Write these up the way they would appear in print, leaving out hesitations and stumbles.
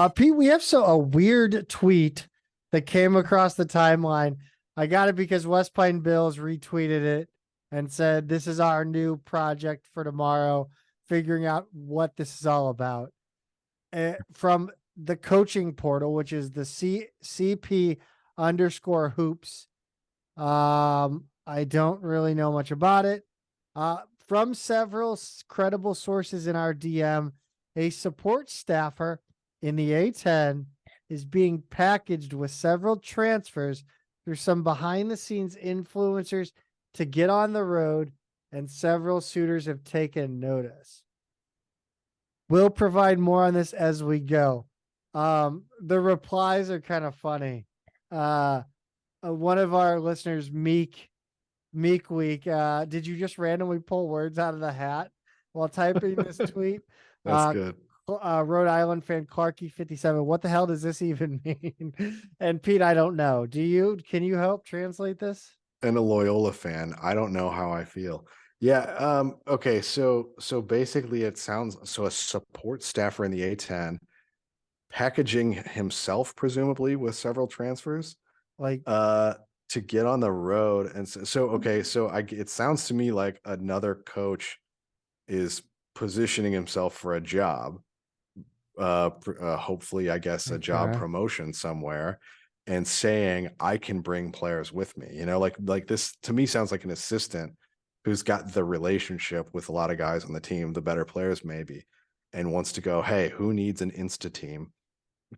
Pete, we have a weird tweet that came across the timeline. I got it because West Pine Bills retweeted it and said, "This is our new project for tomorrow, figuring out what this is all about." From the coaching portal, which is the CP_hoops. I don't really know much about it. From several credible sources in our DM, a support staffer in the A10 is being packaged with several transfers through some behind-the-scenes influencers to get on the road, and several suitors have taken notice. We'll provide more on this as we go. The replies are kind of funny. One of our listeners, Meek Week, did you just randomly pull words out of the hat while typing this tweet? That's good. Rhode Island fan Clarky57. What the hell does this even mean? And Pete, I don't know. Can you help translate this? And a Loyola fan. I don't know how I feel. Yeah. Okay. So basically it sounds, so a support staffer in the A10 packaging himself, presumably with several transfers, like, to get on the road. And it sounds to me like another coach is positioning himself for a job, hopefully, I guess, a job promotion somewhere, and saying, I can bring players with me. Like this to me sounds like an assistant who's got the relationship with a lot of guys on the team, the better players maybe, and wants to go, hey, who needs an Insta team?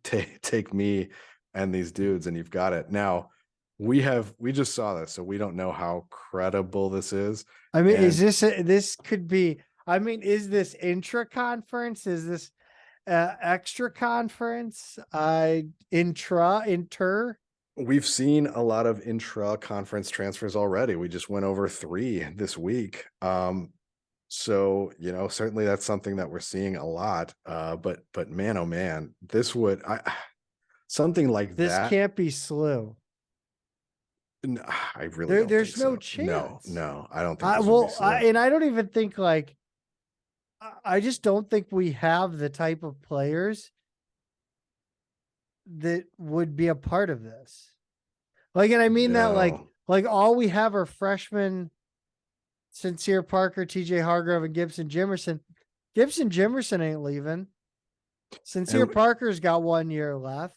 Take me and these dudes, and you've got it. Now, we just saw this, so we don't know how credible this is. I mean, is this could be, I mean, is this intra-conference? Is this extra conference? Inter? We've seen a lot of intra-conference transfers already. We just went over 3 this week. So, certainly that's something that we're seeing a lot. But man, oh man, something like this that. Can't be SLU. No, I really don't there's think no so. chance. No, I don't think this would be SLU. And I don't even think I just don't think we have the type of players that would be a part of this. And I mean that like all we have are freshmen, Sincere Parker, TJ Hargrove, and Gibson Jimerson. Gibson Jimerson ain't leaving. Sincere Parker's got 1 year left.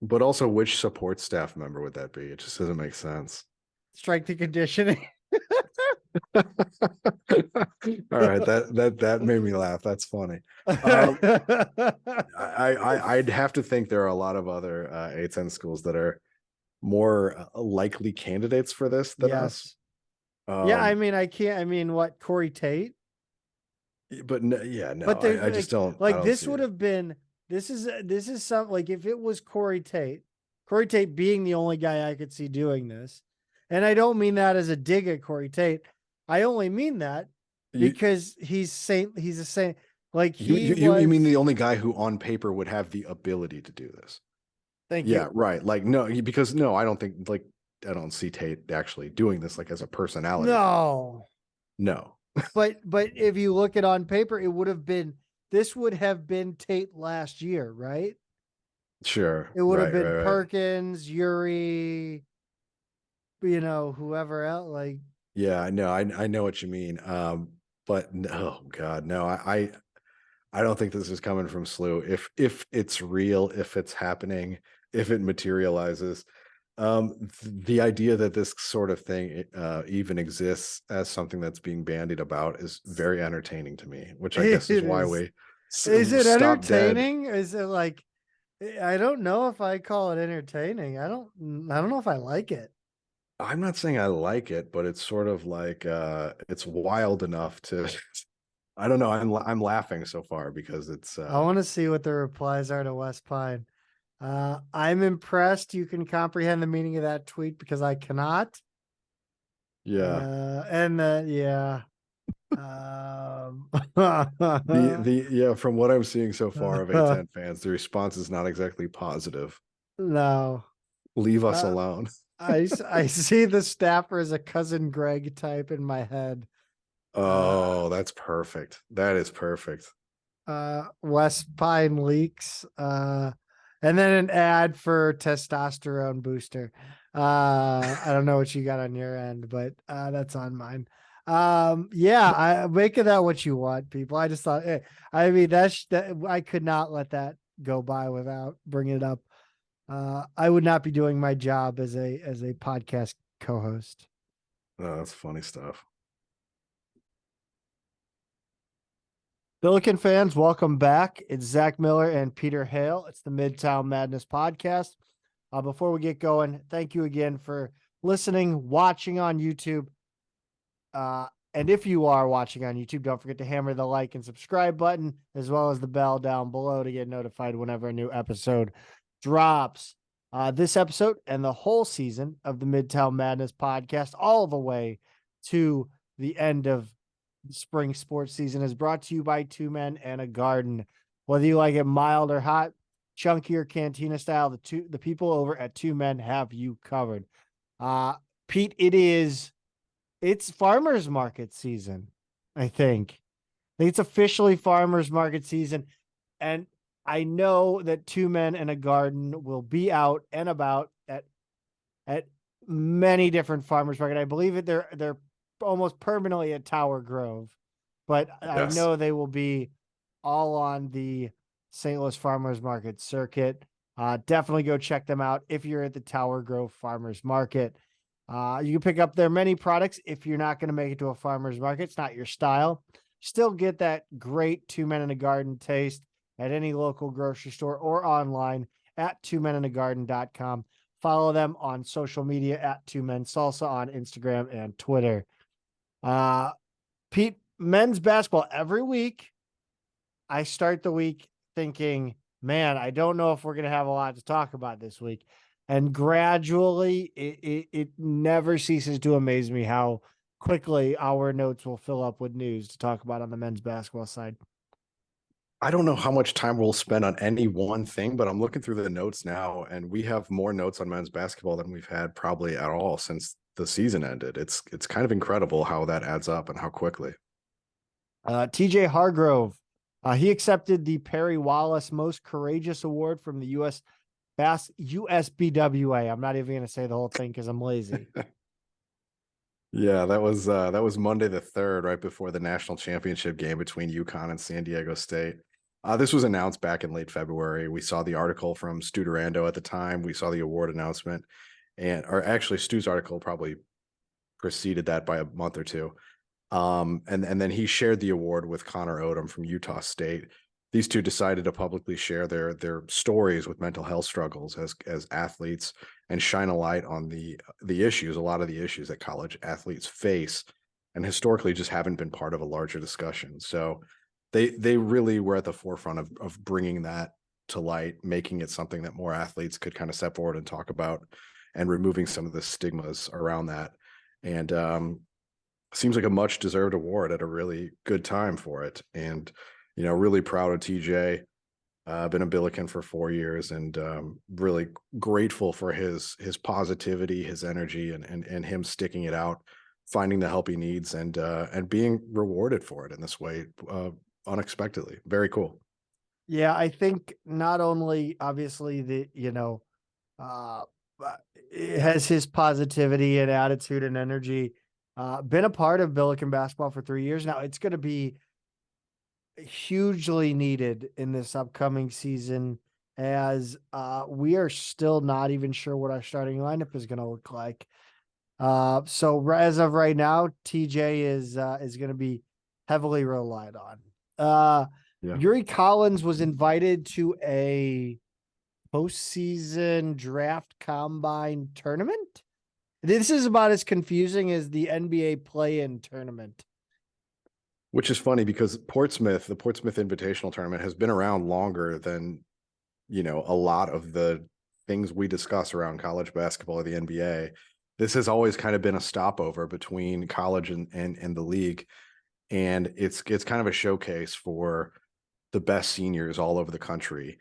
But also, which support staff member would that be? It just doesn't make sense. Strength and conditioning. All right, that made me laugh. That's funny. I'd have to think there are a lot of other A10 schools that are more likely candidates for this than us. Yeah, I mean, what, Corey Tate? But no, but I just don't like. This would have been. This is something like if it was Corey Tate being the only guy I could see doing this, and I don't mean that as a dig at Corey Tate. I only mean that because he's a saint. Like you mean the only guy who on paper would have the ability to do this? Thank you. Yeah, right. Like no, because no, I don't think I don't see Tate actually doing this as a personality. No. But if you look at on paper, this would have been Tate last year, right? Sure. It would have been Perkins, Yuri, whoever else. Yeah, I know. I know what you mean. But no, God, no. I don't think this is coming from SLU. If it's real, if it's happening, if it materializes, the idea that this sort of thing even exists as something that's being bandied about is very entertaining to me, which I guess is why we. Is it entertaining? Dead. Is it like? I don't know if I call it entertaining. I don't know if I like it. I'm not saying I like it, but it's sort of like it's wild enough to. I don't know. I'm laughing so far because it's. I want to see what the replies are to West Pine. I'm impressed you can comprehend the meaning of that tweet because I cannot. Yeah. From what I'm seeing so far of A10 fans, the response is not exactly positive. No. Leave us alone. I see the staffer as a cousin Greg type in my head. Oh, that's perfect. That is perfect. West Pine Leaks, and then an ad for testosterone booster. I don't know what you got on your end, but that's on mine. Yeah, I make of that what you want, people. I just thought, I mean, that I could not let that go by without bringing it up. I would not be doing my job as a podcast co-host. Oh, that's funny stuff. Billiken fans, welcome back. It's Zach Miller and Peter Hale. It's the Midtown Madness Podcast. Before we get going, thank you again for listening, watching on YouTube. And if you are watching on YouTube, don't forget to hammer the like and subscribe button, as well as the bell down below to get notified whenever a new episode drops. This episode and the whole season of the Midtown Madness Podcast, all the way to the end of spring sports season, is brought to you by Two Men and a Garden. Whether you like it mild or hot, chunky or cantina style, the people over at Two Men have you covered. Pete, it's farmers market season. I think it's officially farmers market season, and I know that Two Men and a Garden will be out and about at many different farmers market. I believe that they're almost permanently at Tower Grove, but I Yes. know they will be all on the St. Louis Farmers Market circuit. Definitely go check them out if you're at the Tower Grove Farmers Market. You can pick up their many products if you're not going to make it to a farmer's market. It's not your style. Still get that great Two Men in a Garden taste at any local grocery store or online at twomeninthegarden.com. Follow them on social media at Two Men Salsa on Instagram and Twitter. Pete, men's basketball every week. I start the week thinking, man, I don't know if we're going to have a lot to talk about this week. And gradually, it never ceases to amaze me how quickly our notes will fill up with news to talk about on the men's basketball side. I don't know how much time we'll spend on any one thing, but I'm looking through the notes now, and we have more notes on men's basketball than we've had probably at all since the season ended. It's kind of incredible how that adds up and how quickly. TJ Hargrove, he accepted the Perry Wallace Most Courageous Award from the USBWA. I'm not even going to say the whole thing because I'm lazy. Yeah, that was Monday the 3rd, right before the national championship game between UConn and San Diego State. This was announced back in late February. We saw the article from Stu Durando at the time. We saw the award announcement, or actually Stu's article probably preceded that by a month or two. And then he shared the award with Connor Odom from Utah State. These two decided to publicly share their stories with mental health struggles as athletes and shine a light on the issues, a lot of the issues that college athletes face and historically just haven't been part of a larger discussion. So they really were at the forefront of bringing that to light, making it something that more athletes could kind of step forward and talk about, and removing some of the stigmas around that. And seems like a much deserved award at a really good time for it. And really proud of TJ. Been a Billiken for 4 years, and really grateful for his positivity, his energy, and him sticking it out, finding the help he needs, and being rewarded for it in this way, unexpectedly. Very cool. Yeah, I think not only obviously it has his positivity and attitude and energy. Been a part of Billiken basketball for 3 years now. It's going to be hugely needed in this upcoming season, as we are still not even sure what our starting lineup is going to look like. So as of right now, TJ is going to be heavily relied on. Yuri Collins was invited to a postseason draft combine tournament. This is about as confusing as the NBA play-in tournament. Which is funny because the Portsmouth Invitational Tournament has been around longer than, a lot of the things we discuss around college basketball or the NBA. This has always kind of been a stopover between college and the league. And it's kind of a showcase for the best seniors all over the country.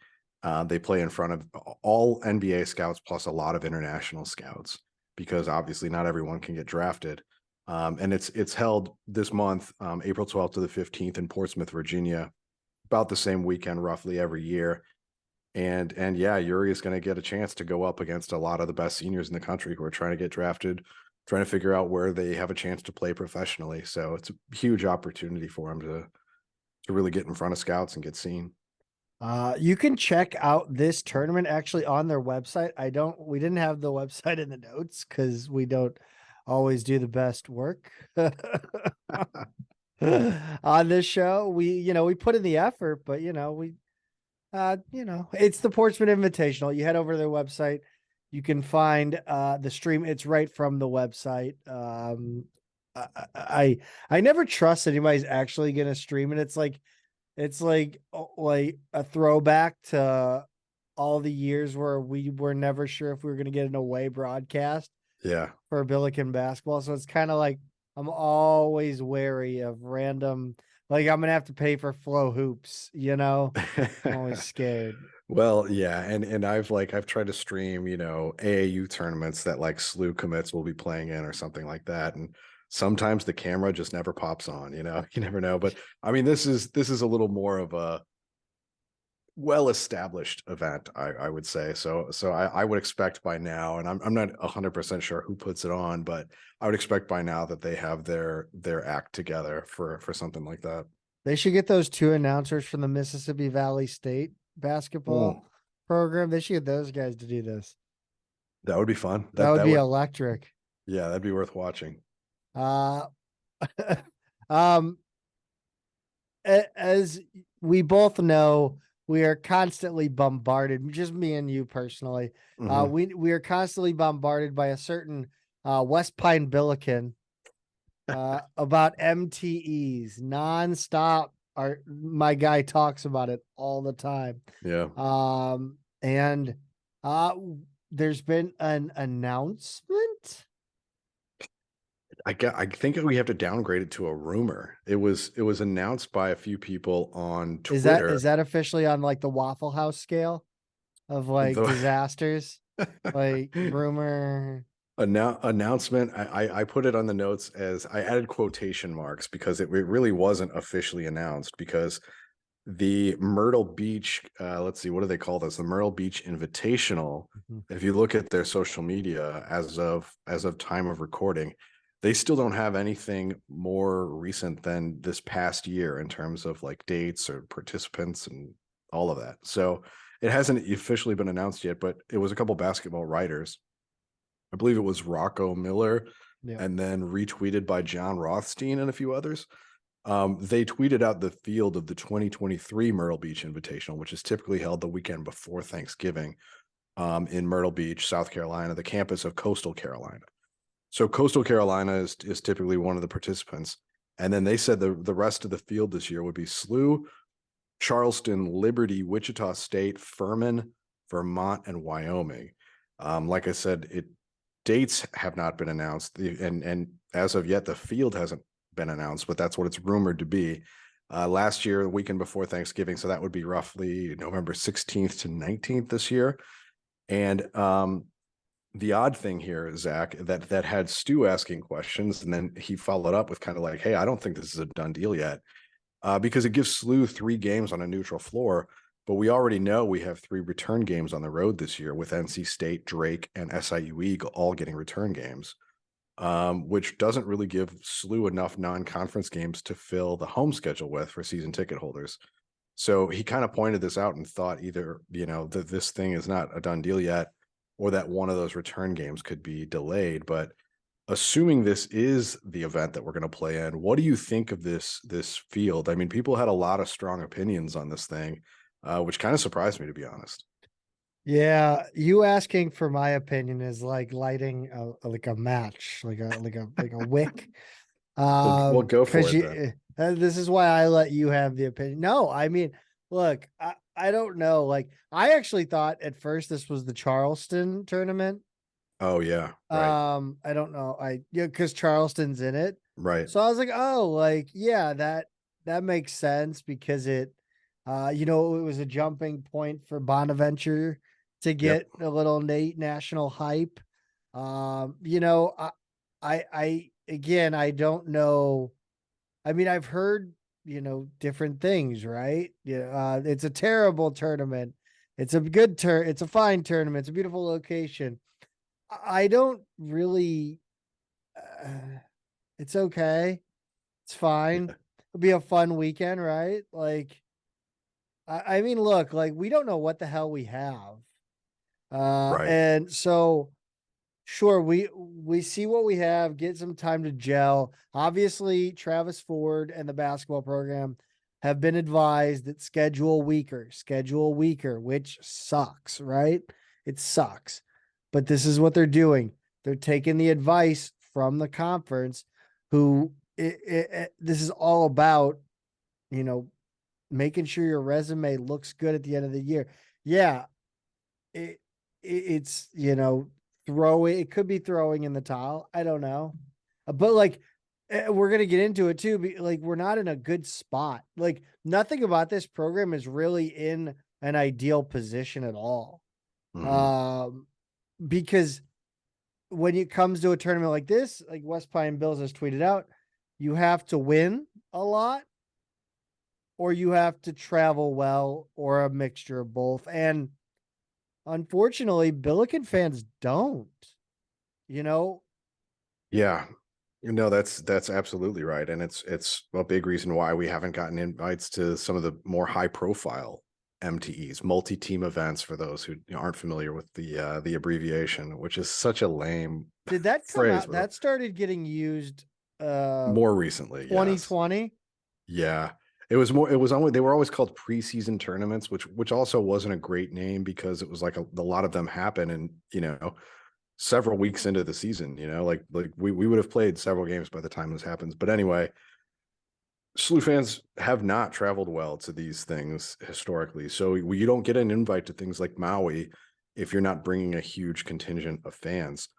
They play in front of all NBA scouts plus a lot of international scouts, because obviously not everyone can get drafted. And it's held this month, April 12th to the 15th in Portsmouth, Virginia. about the same weekend roughly every year. And yeah, Yuri is going to get a chance to go up against a lot of the best seniors in the country who are trying to get drafted, trying to figure out where they have a chance to play professionally. So it's a huge opportunity for him to really get in front of scouts and get seen. You can check out this tournament actually on their website. We didn't have the website in the notes because we don't always do the best work on this show. We put in the effort, but it's the Portsmouth Invitational. You head over to their website, you can find the stream. It's right from the website. I never trust anybody's actually gonna stream it. It's like a throwback to all the years where we were never sure if we were going to get an away broadcast for Billiken basketball. So it's kind of like I'm always wary of random, like I'm going to have to pay for Flow Hoops, I'm always scared. Well, yeah, and I've tried to stream, AAU tournaments that like SLU commits will be playing in or something like that, and sometimes the camera just never pops on. You never know. But I mean, this is a little more of a well-established event, I would say. So I would expect by now, and I'm not 100% sure who puts it on, but I would expect by now that they have their act together for something like that. They should get those two announcers from the Mississippi Valley State basketball program. They should get those guys to do this. That would be fun. That would be electric. Yeah, that'd be worth watching. As we both know, we are constantly bombarded, just me and you personally. We are constantly bombarded by a certain West Pine Billiken about MTEs nonstop. My guy talks about it all the time. Yeah. And there's been an announcement. I think we have to downgrade it to a rumor. It was announced by a few people on Twitter. Is that officially on like the Waffle House scale of like disasters? Like rumor announcement. I put it on the notes as I added quotation marks because it really wasn't officially announced, because the Myrtle Beach, let's see, what do they call this? The Myrtle Beach Invitational. If you look at their social media as of time of recording, they still don't have anything more recent than this past year in terms of like dates or participants and all of that. So it hasn't officially been announced yet, but it was a couple basketball writers. I believe it was Rocco Miller, and then retweeted by John Rothstein and a few others. They tweeted out the field of the 2023 Myrtle Beach Invitational, which is typically held the weekend before Thanksgiving in Myrtle Beach, South Carolina, the campus of Coastal Carolina. So Coastal Carolina is typically one of the participants. And then they said the rest of the field this year would be SLU, Charleston, Liberty, Wichita State, Furman, Vermont, and Wyoming. Like I said, dates have not been announced. And as of yet, the field hasn't been announced, but that's what it's rumored to be. Last year, the weekend before Thanksgiving, so that would be roughly November 16th to 19th this year. And the odd thing here, Zach, that had Stu asking questions, and then he followed up with kind of like, hey, I don't think this is a done deal yet, because it gives SLU 3 games on a neutral floor, but we already know we have 3 return games on the road this year with NC State, Drake, and SIU Eagle all getting return games, which doesn't really give SLU enough non-conference games to fill the home schedule with for season ticket holders. So he kind of pointed this out and thought either, that this thing is not a done deal yet, or that one of those return games could be delayed. But assuming this is the event that we're going to play in, what do you think of this field? I mean, people had a lot of strong opinions on this thing, which kind of surprised me, to be honest. Yeah, you asking for my opinion is like lighting a match, like a wick. We'll go for it. This is why I let you have the opinion. No, I mean, look, I don't know. Like, I actually thought at first this was the Charleston tournament. Oh yeah, right. I don't know. Because Charleston's in it, right? So I was like, oh, like yeah, that makes sense because it was a jumping point for Bonaventure to get a little national hype. I don't know. I mean, I've heard different things, right? Yeah, it's a terrible tournament. It's a good it's a fine tournament. It's a beautiful location. I don't really it's okay. It's fine. It'll be a fun weekend, right? Like I mean, look, like we don't know what the hell we have. Right. And so sure, we see what we have, get some time to gel. Obviously, Travis Ford and the basketball program have been advised that schedule weaker, which sucks, right? It sucks. But this is what they're doing. They're taking the advice from the conference who this is all about, making sure your resume looks good at the end of the year. Yeah, it's it could be throwing in the towel. I don't know. But like we're going to get into it too. Like we're not in a good spot. Like nothing about this program is really in an ideal position at all. Because when it comes to a tournament like this, like West Pine Bills has tweeted out, you have to win a lot or you have to travel well or a mixture of both. And unfortunately, Billiken fans don't, Yeah. No, that's absolutely right. And it's a big reason why we haven't gotten invites to some of the more high profile MTEs, multi-team events, for those who aren't familiar with the abbreviation, which is such a lame Did that come phrase. out? That started getting used More recently, yes. 2020. Yeah. It was only, they were always called preseason tournaments, which also wasn't a great name because it was like a lot of them happen and, several weeks into the season, like we would have played several games by the time this happens. But anyway, SLU fans have not traveled well to these things historically. So you don't get an invite to things like Maui if you're not bringing a huge contingent of fans.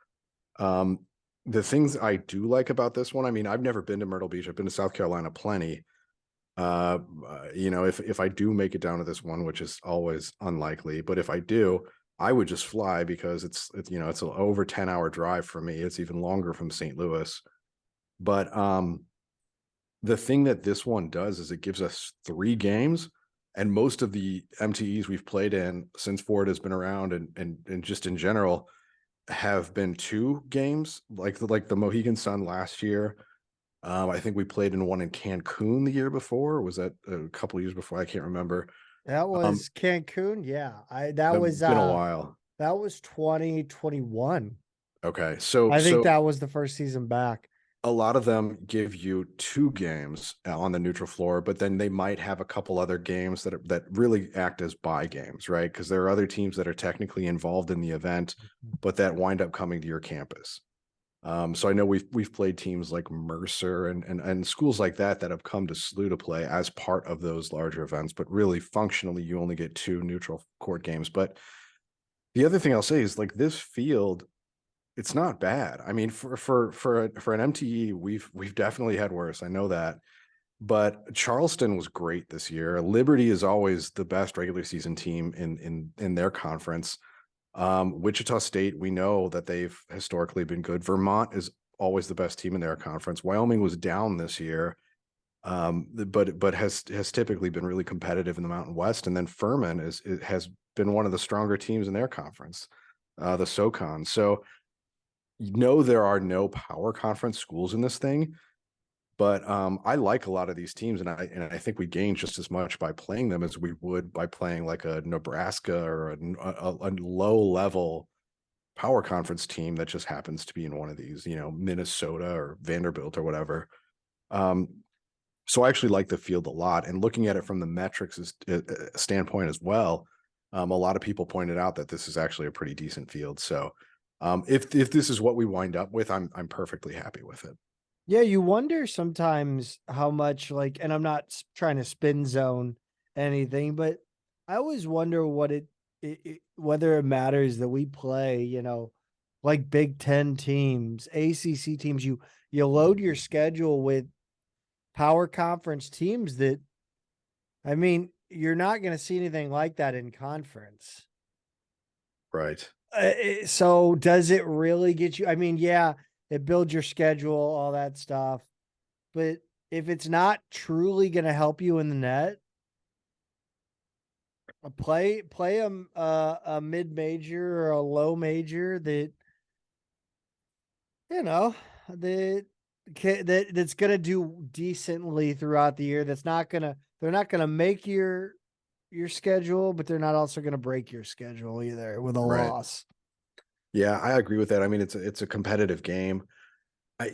The things I do like about this one, I mean, I've never been to Myrtle Beach. I've been to South Carolina plenty. If I do make it down to this one, which is always unlikely, but if I do, I would just fly because it's it's an over 10-hour drive for me. It's even longer from St. Louis. But the thing that this one does is it gives us 3 games, and most of the MTEs we've played in since Ford has been around and just in general have been 2 games, like the Mohegan Sun last year. I think we played in one in Cancun the year before. Or was that a couple of years before? I can't remember. That was Cancun. Yeah. That was been a while. That was 2021. Okay. So I think that was the first season back. a lot of them give you 2 games on the neutral floor, but then they might have a couple other games that really act as bye games, right? Because there are other teams that are technically involved in the event, but that wind up coming to your campus. So I know we've played teams like Mercer and schools like that have come to SLU to play as part of those larger events, but really functionally you only get 2 neutral court games. But the other thing I'll say is like this field, it's not bad. I mean, for an MTE, we've definitely had worse. I know that. But Charleston was great this year. Liberty is always the best regular season team in their conference. Wichita State, we know that they've historically been good. Vermont is always the best team in their conference. Wyoming was down this year, but has typically been really competitive in the Mountain West. And then Furman has been one of the stronger teams in their conference, the SoCon. So there are no power conference schools in this thing. But I like a lot of these teams, and I think we gain just as much by playing them as we would by playing like a Nebraska or a low level power conference team that just happens to be in one of these, Minnesota or Vanderbilt or whatever. So I actually like the field a lot, and looking at it from the metrics standpoint as well. A lot of people pointed out that this is actually a pretty decent field. So if this is what we wind up with, I'm perfectly happy with it. Yeah, you wonder sometimes how much and I'm not trying to spin zone anything, but I always wonder whether it matters that we play, like Big Ten teams, ACC teams. You load your schedule with power conference teams that, I mean, you're not going to see anything like that in conference. Right. So does it really get you? I mean, yeah. It builds your schedule, all that stuff. But if it's not truly going to help you in the net, play a mid major or a low major that you know that's gonna do decently throughout the year. They're not gonna make your schedule, but they're not also gonna break your schedule either with a Right. loss. Yeah, I agree with that. I mean, it's a competitive game. I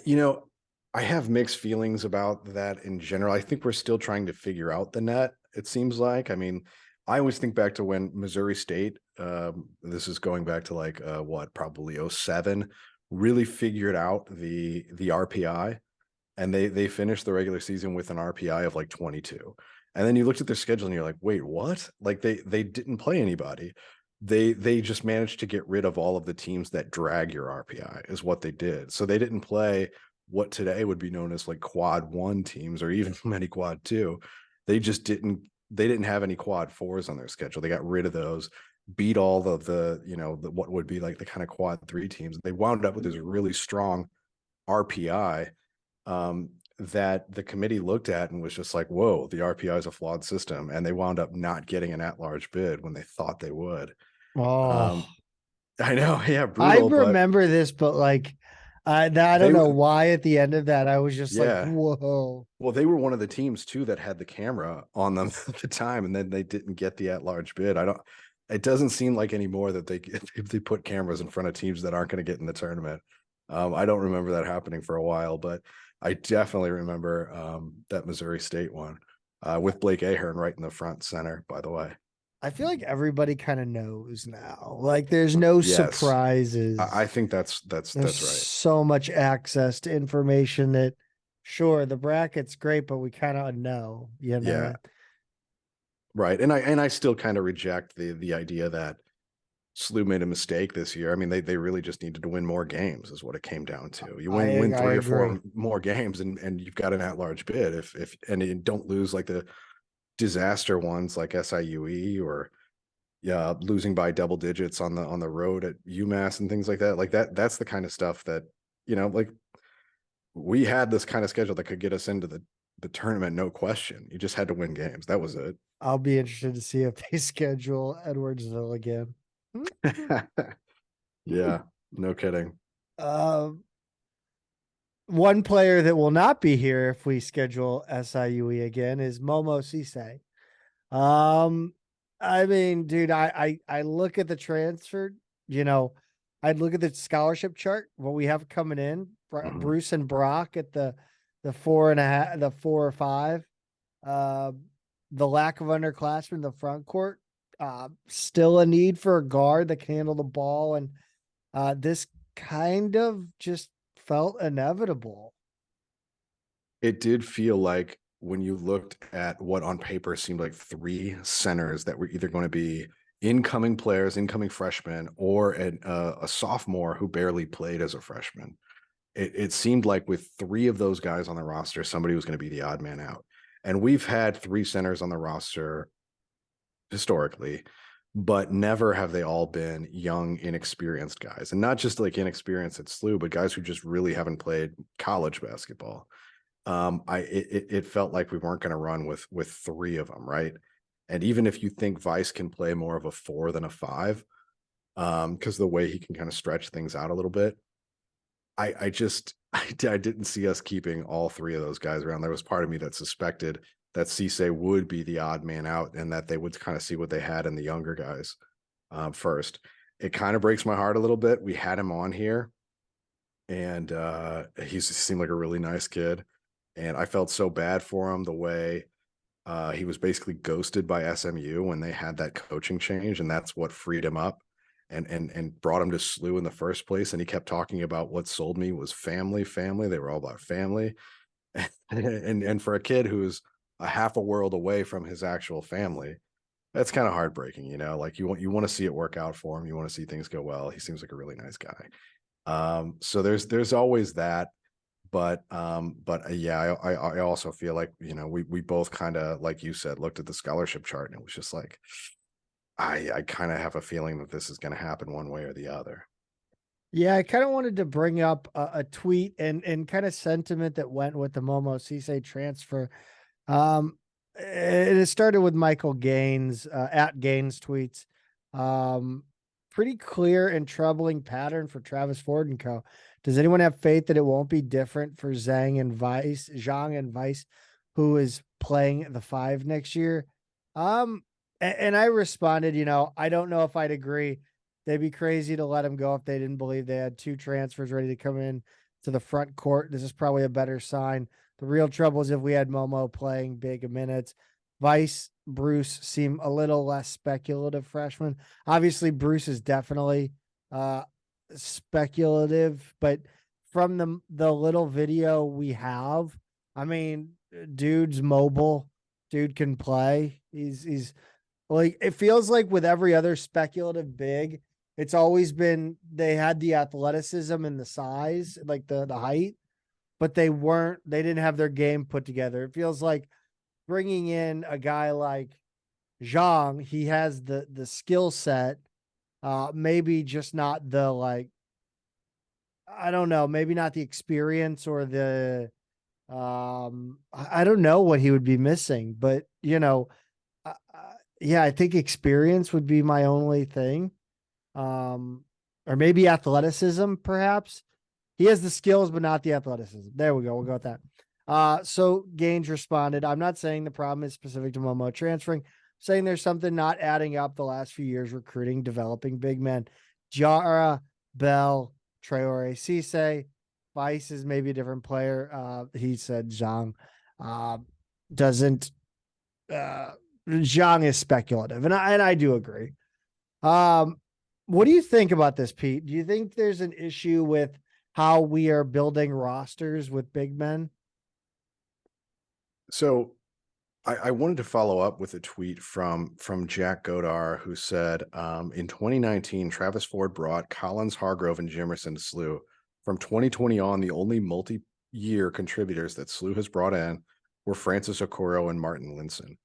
have mixed feelings about that in general. I think we're still trying to figure out the net, it seems like. I mean, I always think back to when Missouri State, this is going back to like probably '07, really figured out the RPI, and they finished the regular season with an RPI of like 22. And then you looked at their schedule and you're like, wait, what? Like they didn't play anybody. They just managed to get rid of all of the teams that drag your RPI is what they did. So they didn't play what today would be known as like quad one teams or even many quad two. They didn't have any quad fours on their schedule. They got rid of those, beat all of the what would be like the kind of quad three teams. They wound up with this really strong RPI that the committee looked at and was just like, whoa, the RPI is a flawed system. And they wound up not getting an at-large bid when they thought they would. Oh, I know, yeah, I brutal, but remember this, but like, I they don't know why at the end of that I was just like, yeah. whoa. Well, they were one of the teams too that had the camera on them at the time, and then they didn't get the at-large bid. It doesn't seem like anymore that they put cameras in front of teams that aren't going to get in the tournament. I don't remember that happening for a while, but I definitely remember that Missouri State one with Blake Ahern right in the front center, by the way. I feel like everybody kind of knows now. Like there's no Yes. I surprises. think that's There's right. so much access to information that sure the bracket's great, but we kind of know, Yeah. Right. And I still kind of reject the idea that SLU made a mistake this year. I mean, they really just needed to win more games, is what it came down to. You win I 3 or 4 agree. more games, and you've got an at-large bid. If and you don't lose like the disaster ones like SIUE or losing by double digits on the road at UMass and things like that. Like that's the kind of stuff that like we had this kind of schedule that could get us into the tournament, no question. You just had to win games. That was it. I'll be interested to see if they schedule Edwardsville again. Yeah, no kidding. Um, one player that will not be here if we schedule SIUE again is Momo Cisse. Um, I mean, dude, I look at the transfer, you know, I'd look at the scholarship chart, what we have coming in, Mhm. Bruce and Brock at the 4.5, the 4 or 5. Uh, the lack of underclassmen in the front court, still a need for a guard that can handle the ball. And this kind of just felt inevitable. It did feel like when you looked at what on paper seemed like 3 centers that were either going to be incoming players, incoming freshmen, or a sophomore who barely played as a freshman. It seemed like with 3 of those guys on the roster, somebody was going to be the odd man out. And we've had 3 centers on the roster historically, but never have they all been young, inexperienced guys. And not just like inexperienced at SLU, but guys who just really haven't played college basketball. It felt like we weren't going to run with 3 of them, right? And even if you think Vice can play more of a 4 than a 5, because the way he can kind of stretch things out a little bit, I just I didn't see us keeping all 3 of those guys around. There was part of me that suspected that Cisse would be the odd man out and that they would kind of see what they had in the younger guys first. It kind of breaks my heart a little bit. We had him on here, and he seemed like a really nice kid. And I felt so bad for him the way he was basically ghosted by SMU when they had that coaching change, and that's what freed him up and brought him to SLU in the first place. And he kept talking about what sold me was family, family. They were all about family. And for a kid who's a half a world away from his actual family, that's kind of heartbreaking, like you want to see it work out for him. You want to see things go well. He seems like a really nice guy. So there's always that. But yeah, I also feel like, we both kind of, like you said, looked at the scholarship chart and it was just like, I kind of have a feeling that this is going to happen one way or the other. Yeah, I kind of wanted to bring up a tweet and kind of sentiment that went with the Momo Cisse transfer. Um, it started with Michael Gaines, at Gaines tweets. Um, Pretty clear and troubling pattern for Travis Ford and co. Does anyone have faith that it won't be different for Zhang and Vice, who is playing the 5 next year? And I responded, I don't know if I'd agree. They'd be crazy to let him go if they didn't believe they had 2 transfers ready to come in to the front court. This is probably a better sign. The real trouble is if we had Momo playing big minutes. Vice, Bruce seem a little less speculative freshmen. Obviously, Bruce is definitely speculative, but from the little video we have, I mean, dude's mobile, dude can play. He's like, it feels like with every other speculative big, it's always been they had the athleticism and the size, like the height, but they didn't have their game put together. It feels like bringing in a guy like Zhang, he has the skill set, maybe just not the like, I don't know, maybe not the experience or the I don't know what he would be missing, but yeah, I think experience would be my only thing. Or maybe athleticism, perhaps. He has the skills, but not the athleticism. There we go. We'll go with that. So Gaines responded, I'm not saying the problem is specific to Momo transferring, I'm saying there's something not adding up the last few years recruiting, developing big men. Jara, Bell, Traore, Cisse, Vice is maybe a different player. He said Zhang doesn't Zhang is speculative, and I do agree. What do you think about this, Pete? Do you think there's an issue with how we are building rosters with big men? So I wanted to follow up with a tweet from Jack Godar, who said, in 2019, Travis Ford brought Collins, Hargrove, and Jimerson to SLU. From 2020 on, the only multi-year contributors that SLU has brought in were Francis Okoro and Martin Linson.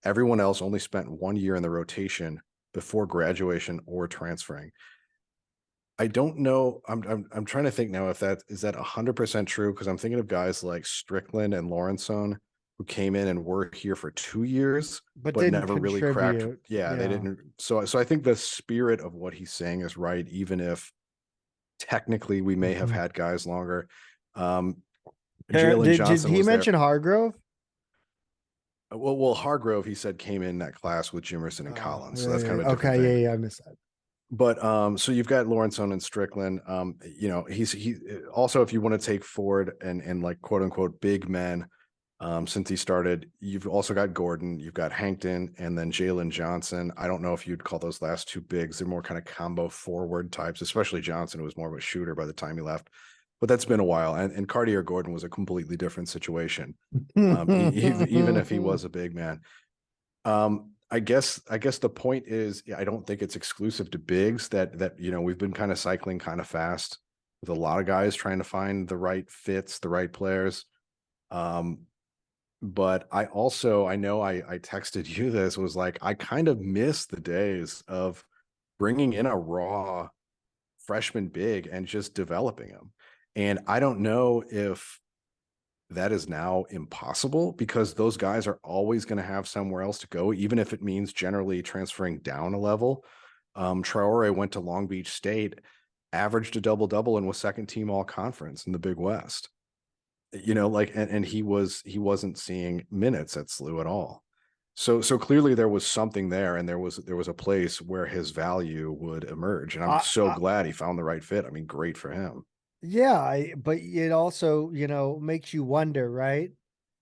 Everyone else only spent 1 year in the rotation before graduation or transferring. I don't know. I'm trying to think now if that is that 100% true, because I'm thinking of guys like Strickland and Lawrenson who came in and were here for 2 years, But but didn't never really cracked. contribute. Yeah, they didn't. So I think the spirit of what he's saying is right, even if technically we may have had guys longer. Jalen Did Johnson he was there. mention Hargrove? Well, Hargrove, he said, came in that class with Jimerson and Collins. So that's kind of a different okay. thing. Yeah, I missed that. But so you've got Lawrenson and Strickland. He also, if you want to take Ford and like quote unquote big men, since he started, you've also got Gordon, you've got Hankton, and then Jalen Johnson. I don't know if you'd call those last 2 bigs. They're more kind of combo forward types, especially Johnson, who was more of a shooter by the time he left. But that's been a while. And Cartier Gordon was a completely different situation, even if he was a big man. I guess the point is, I don't think it's exclusive to bigs that we've been kind of cycling kind of fast with a lot of guys trying to find the right fits, the right players. But I know I texted you this, was like, I kind of miss the days of bringing in a raw freshman big and just developing them. And I don't know if that is now impossible, because those guys are always going to have somewhere else to go, even if it means generally transferring down a level. Traore went to Long Beach State, averaged a double-double, and was second team all conference in the Big West. And he wasn't seeing minutes at SLU at all. So clearly there was something there, and there was a place where his value would emerge. And I'm so glad he found the right fit. I mean, great for him. Yeah, but it also, makes you wonder, right?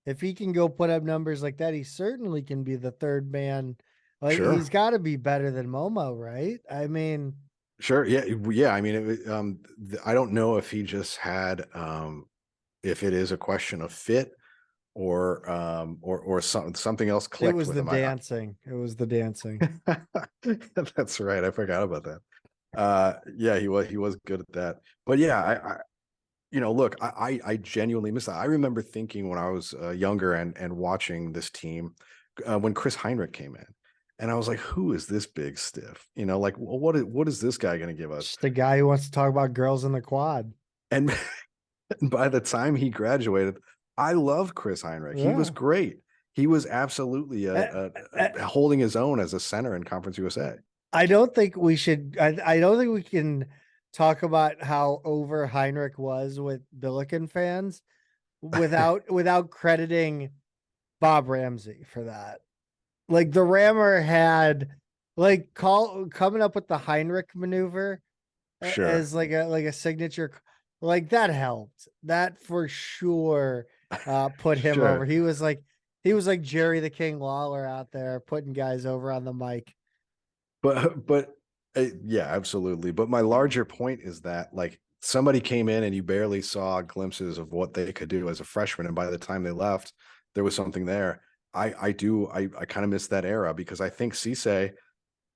If he can go put up numbers like that, he certainly can be the third man. Like, Sure. he's got to be better than Momo, right? I mean, sure. Yeah. I mean, I don't know if he just had, if it is a question of fit or something else clicked. It was with the him. dancing. It was the dancing. That's right. I forgot about that. Yeah, he was good at that. But yeah, look, I genuinely miss that. I remember thinking when I was younger and watching this team, when Chris Heinrich came in, And I was like, who is this big stiff? You know, like, what is this guy going to give us? Just the guy who wants to talk about girls in the quad. And by the time he graduated, I loved Chris Heinrich. He was great. He was absolutely holding his own as a center in Conference USA. I don't think we should. I don't think we can talk about how over Heinrich was with Billiken fans without crediting Bob Ramsey for that. Like the Rammer had coming up with the Heinrich maneuver as like a signature, like that helped. That for sure put him over. He was like Jerry the King Lawler out there putting guys over on the mic. But yeah, absolutely. But my larger point is that like somebody came in and you barely saw glimpses of what they could do as a freshman, and by the time they left, there was something there. I kind of miss that era, because I think Cisse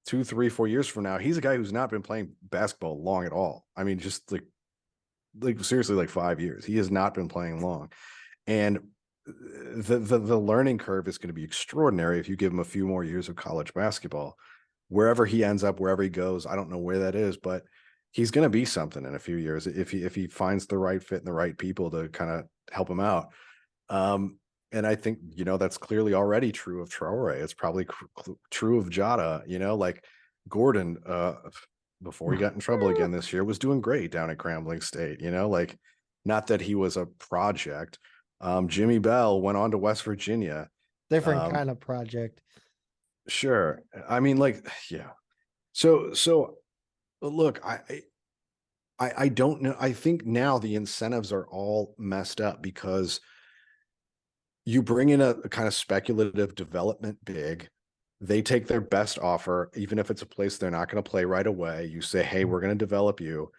2, 3, 4 years from now, he's a guy who's not been playing basketball long at all. I mean, just like seriously, like 5 years. He has not been playing long. And the learning curve is going to be extraordinary if you give him a few more years of college basketball. Wherever he ends up, wherever he goes, I don't know where that is, but he's going to be something in a few years if he finds the right fit and the right people to kind of help him out. And I think, you know, that's clearly already true of Traore. It's probably true of Jada, you know, like Gordon, before he got in trouble again this year, was doing great down at Grambling State, you know, like not that he was a project. Jimmy Bell went on to West Virginia. Different kind of project. Sure. I mean, like, yeah. So look, I don't know. I think now the incentives are all messed up, because you bring in a kind of speculative development big. They take their best offer, even if it's a place they're not going to play right away. You say, hey, we're going to develop you.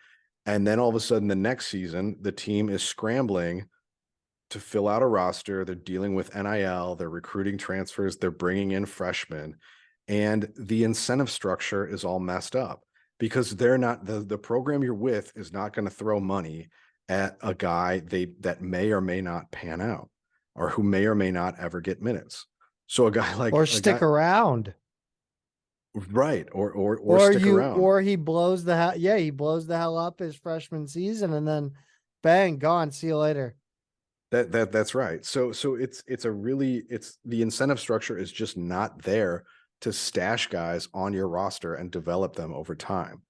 And then all of a sudden the next season, the team is scrambling to fill out a roster. They're dealing with NIL, they're recruiting transfers, they're bringing in freshmen, and the incentive structure is all messed up, because they're not, the program you're with is not going to throw money at a guy that may or may not pan out, or who may or may not ever get minutes. So a guy like, or stick around. Right. Or stick around. Or he blows the hell. Yeah, he blows the hell up his freshman season, and then bang, gone. See you later. That's right. So it's the incentive structure is just not there to stash guys on your roster and develop them over time.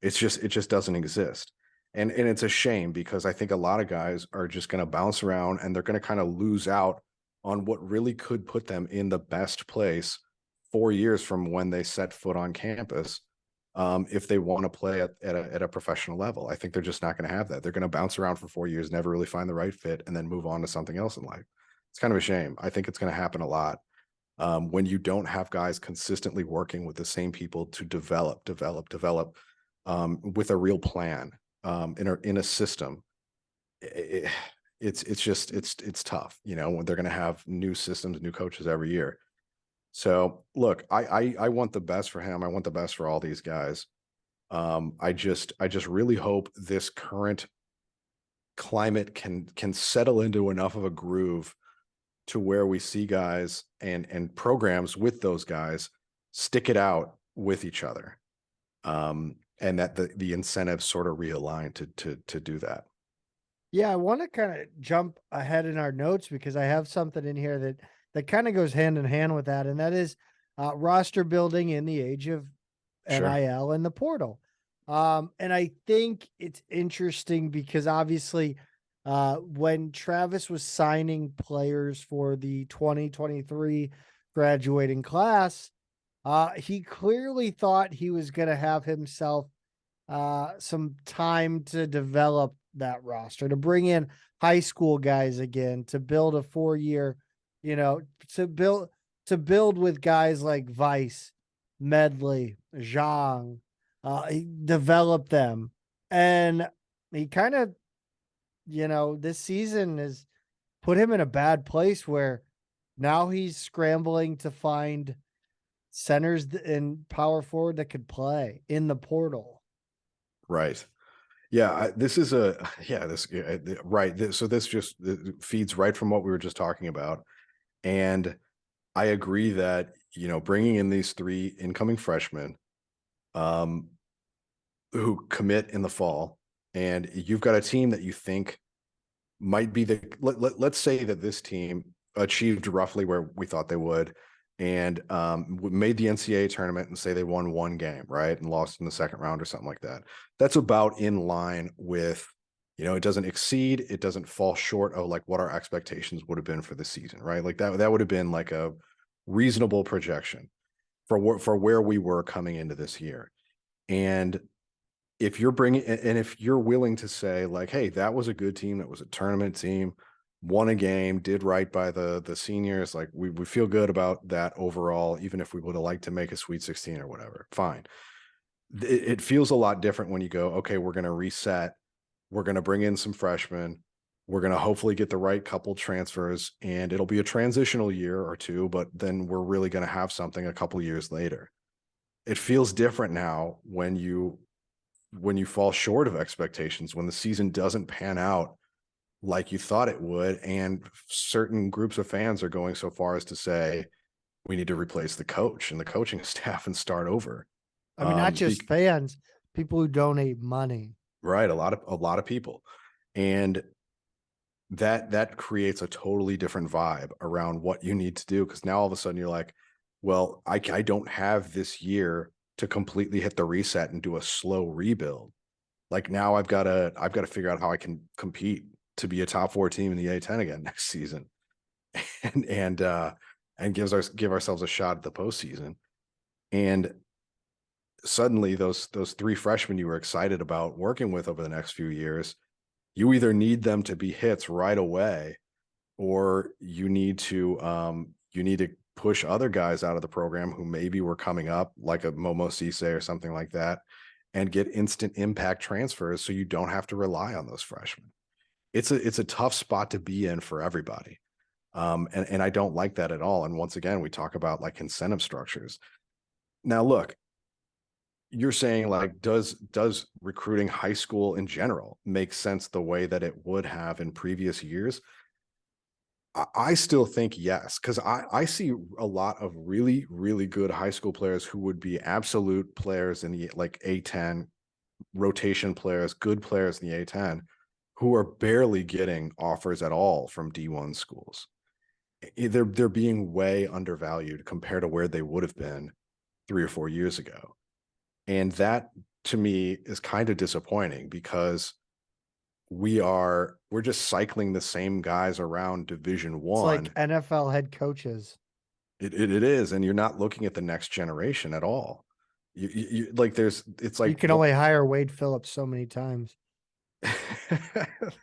It just doesn't exist. And it's a shame, because I think a lot of guys are just going to bounce around, and they're going to kind of lose out on what really could put them in the best place 4 years from when they set foot on campus. If they want to play at a professional level, I think they're just not going to have that. They're going to bounce around for 4 years, never really find the right fit, and then move on to something else in life. It's kind of a shame. I think it's going to happen a lot when you don't have guys consistently working with the same people to develop with a real plan in a system. It's tough, you know, when they're going to have new systems, new coaches every year. So look, I want the best for him. I want the best for all these guys. I just really hope this current climate can settle into enough of a groove to where we see guys and programs with those guys stick it out with each other. And that the incentives sort of realign to do that. Yeah, I want to kind of jump ahead in our notes, because I have something in here that kind of goes hand in hand with that. And that is roster building in the age of NIL and the portal. And I think it's interesting because obviously when Travis was signing players for the 2023 graduating class, he clearly thought he was going to have himself some time to develop that roster, to bring in high school guys again, to build a 4-year, you know, to build with guys like Vice, Medley, Zhang, he developed them. And he kind of, you know, this season has put him in a bad place where now he's scrambling to find centers and power forward that could play in the portal. Right. Yeah, this is right. So this just feeds right from what we were just talking about. And I agree that bringing in these 3 incoming freshmen who commit in the fall, and you've got a team that you think might be let's say that this team achieved roughly where we thought they would, and made the NCAA tournament, and say they won 1 game, right, and lost in the second round or something like that. That's about in line with, it doesn't exceed, it doesn't fall short of like what our expectations would have been for the season, right? Like that would have been like a reasonable projection for where we were coming into this year. And if you're if you're willing to say like, hey, that was a good team, that was a tournament team, won a game, did right by the seniors, like we feel good about that overall, even if we would have liked to make a Sweet 16 or whatever, fine. It feels a lot different when you go, okay, we're going to reset, we're going to bring in some freshmen, we're going to hopefully get the right couple transfers, and it'll be a transitional year or 2, but then we're really going to have something a couple years later. It feels different now when you fall short of expectations, when the season doesn't pan out like you thought it would, and certain groups of fans are going so far as to say we need to replace the coach and the coaching staff and start over. I mean, not just fans, people who donate money. Right, a lot of people. And that creates a totally different vibe around what you need to do, because now all of a sudden you're like, well, I don't have this year to completely hit the reset and do a slow rebuild. Like now I've got to figure out how I can compete to be a top 4 team in the A10 again next season, and give ourselves a shot at the postseason. And suddenly those 3 freshmen you were excited about working with over the next few years, you either need them to be hits right away, or you need to push other guys out of the program who maybe were coming up, like a Momo, Cisse or something like that, and get instant impact transfers so you don't have to rely on those freshmen. It's a tough spot to be in for everybody. And I don't like that at all. And once again, we talk about like incentive structures. Now, look, you're saying like, does recruiting high school in general make sense the way that it would have in previous years? I still think yes, because I see a lot of really, really good high school players who would be absolute players in the like A10, rotation players, good players in the A10, who are barely getting offers at all from D1 schools. They're being way undervalued compared to where they would have been 3 or 4 years ago. And that to me is kind of disappointing, because we're just cycling the same guys around Division One. It's like NFL head coaches. It is, and you're not looking at the next generation at all. You like it's like you can only hire Wade Phillips so many times.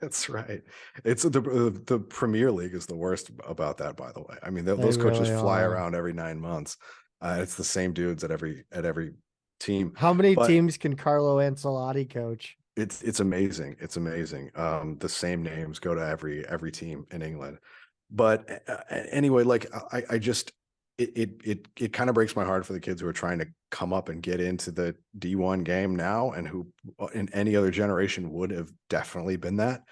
That's right. It's the Premier League is the worst about that, by the way. I mean, those coaches really fly are. around every 9 months. It's the same dudes at every team. How many teams can Carlo Ancelotti coach? It's amazing. It's amazing. The same names go to every team in England. But anyway, like I just it kind of breaks my heart for the kids who are trying to come up and get into the D1 game now, and who in any other generation would have definitely been that.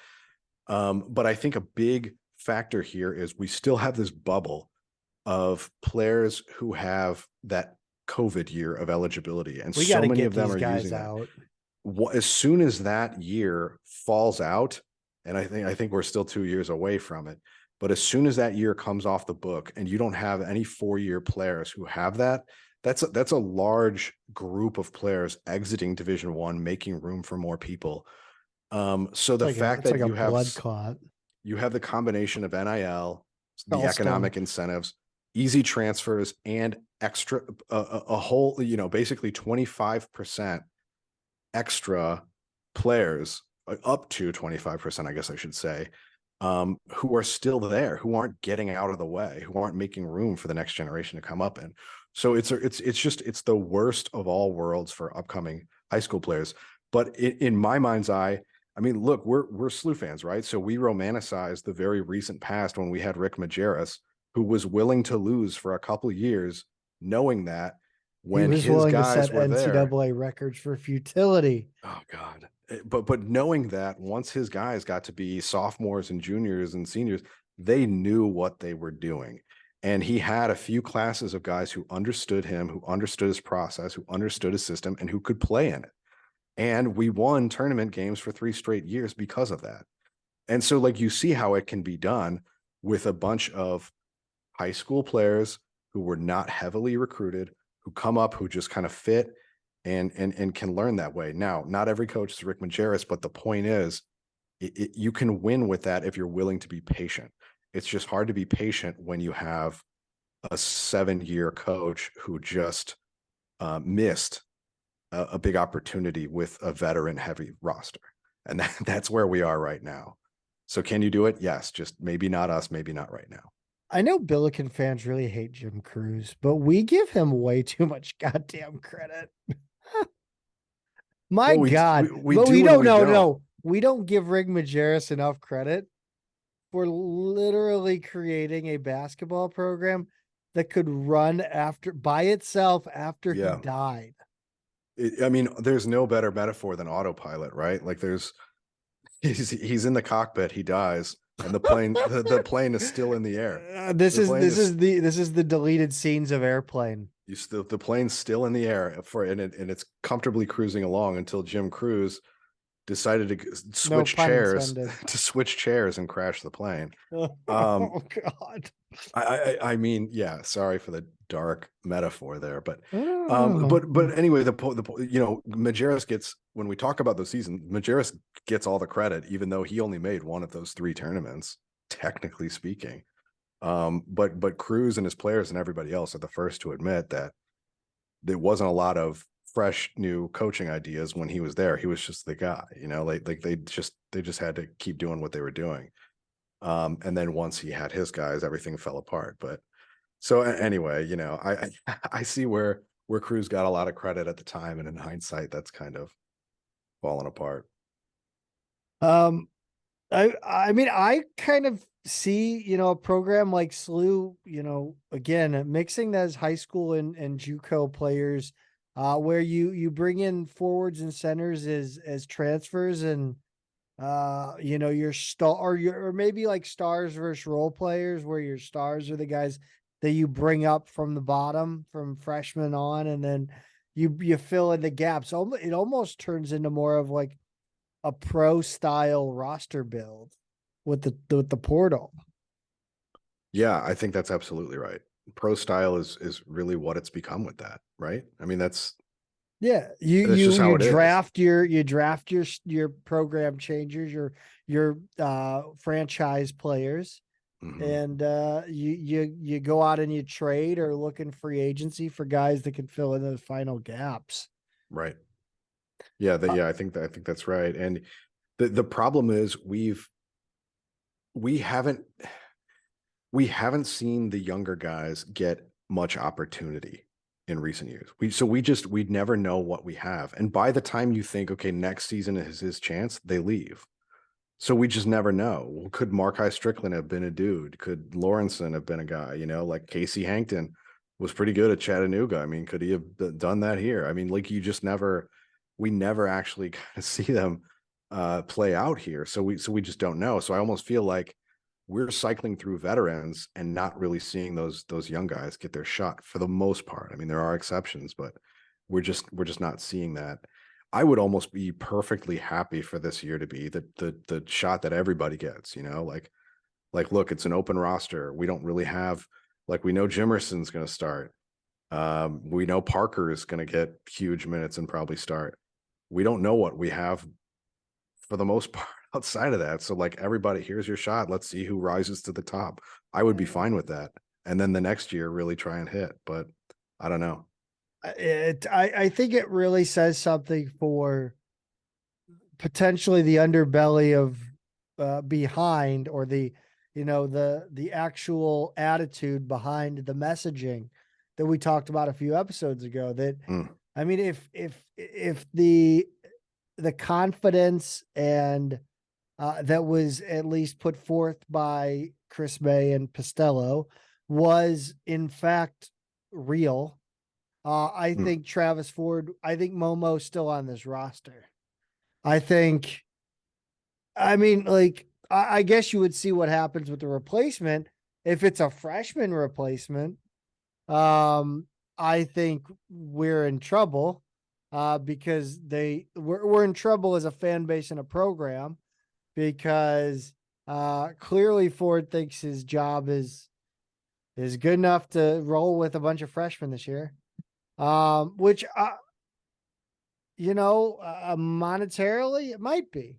But I think a big factor here is we still have this bubble of players who have that COVID year of eligibility, and so many of them are using that. As soon as that year falls out, and I think we're still 2 years away from it, but as soon as that year comes off the book and you don't have any 4-year players who have that, that's a large group of players exiting Division One, making room for more people. So the fact that you have blood clot, you have the combination of NIL, the economic incentives, easy transfers, and extra a whole, basically 25% extra players, up to 25%, I guess I should say, who are still there, who aren't getting out of the way, who aren't making room for the next generation to come up in. So it's the worst of all worlds for upcoming high school players. But in my mind's eye, I mean, look, we're SLU fans, right? So we romanticize the very recent past when we had Rick Majerus, who was willing to lose for a couple of years, knowing that when his guys were there, NCAA records for futility. Oh God. But knowing that once his guys got to be sophomores and juniors and seniors, they knew what they were doing. And he had a few classes of guys who understood him, who understood his process, who understood his system, and who could play in it. And we won tournament games for 3 straight years because of that. And so, like, you see how it can be done with a bunch of high school players who were not heavily recruited, who come up, who just kind of fit and can learn that way. Now, not every coach is Rick Majerus, but the point is, you can win with that if you're willing to be patient. It's just hard to be patient when you have a 7-year coach who just missed a big opportunity with a veteran heavy roster. And that's where we are right now. So can you do it? Yes, just maybe not us, maybe not right now. I know Billiken fans really hate Jim Cruz, but we give him way too much goddamn credit. My Well, God. we But do we and don't we know. don't. No, we don't give Rick Majerus enough credit for literally creating a basketball program that could run by itself after he Yeah. died. I mean, there's no better metaphor than autopilot, right? Like he's in the cockpit, he dies, and the plane the plane is still in the air. This The is plane this is the deleted scenes of Airplane. the plane's still in the air and it's comfortably cruising along until Jim Cruz decided to No switch pun chairs intended. to switch chairs and crash the plane. Oh God. I mean, yeah, sorry for the dark metaphor there, but Oh. anyway, the Majerus gets, when we talk about those seasons, Majerus gets all the credit, even though he only made one of those 3 tournaments, technically speaking. But Cruz and his players and everybody else are the first to admit that there wasn't a lot of fresh new coaching ideas when he was there. He was just the guy, like they just had to keep doing what they were doing. And then once he had his guys, everything fell apart. But so anyway, I see where Cruz got a lot of credit at the time, and in hindsight, that's kind of fallen apart. I mean, I kind of see, a program like SLU, again, mixing those high school and JUCO players, where you bring in forwards and centers as transfers and, your star or maybe like stars versus role players where your stars are the guys that you bring up from the bottom from freshmen on, and then you fill in the gaps. It almost turns into more of like a pro style roster build with the portal. Yeah, I think that's absolutely right. Pro style is really what it's become with that, right? I mean, that's just how it is. You draft your program changers, your franchise players, and you go out and you trade or look in free agency for guys that can fill in those final gaps. Right. Yeah, I think that's right. And the problem is we haven't seen the younger guys get much opportunity in recent years. We'd never know what we have. And by the time you think, okay, next season is his chance, they leave. So we just never know. Could Markai Strickland have been a dude? Could Lawrenson have been a guy? Like Casey Hankton was pretty good at Chattanooga. I mean, could he have done that here? I mean, like we never actually kind of see them play out here. So we just don't know. So I almost feel like we're cycling through veterans and not really seeing those young guys get their shot for the most part. I mean, there are exceptions, but we're just not seeing that. I would almost be perfectly happy for this year to be the shot that everybody gets, like, look, it's an open roster. We don't really have, like, we know Jimerson's going to start. We know Parker is going to get huge minutes and probably start. We don't know what we have for the most part outside of that. So, like, everybody, here's your shot. Let's see who rises to the top. I would be fine with that. And then the next year really try and hit, but I don't know. I think it really says something for potentially the underbelly of behind, or the actual attitude behind the messaging that we talked about a few episodes ago. That I mean, if the confidence and that was at least put forth by Chris May and Pistello was in fact real. I think Travis Ford, I think Momo's still on this roster. I mean, like, I guess you would see what happens with the replacement, If it's a freshman replacement, I think we're in trouble, because we're in trouble as a fan base and a program, because clearly Ford thinks his job is good enough to roll with a bunch of freshmen this year. Which monetarily it might be.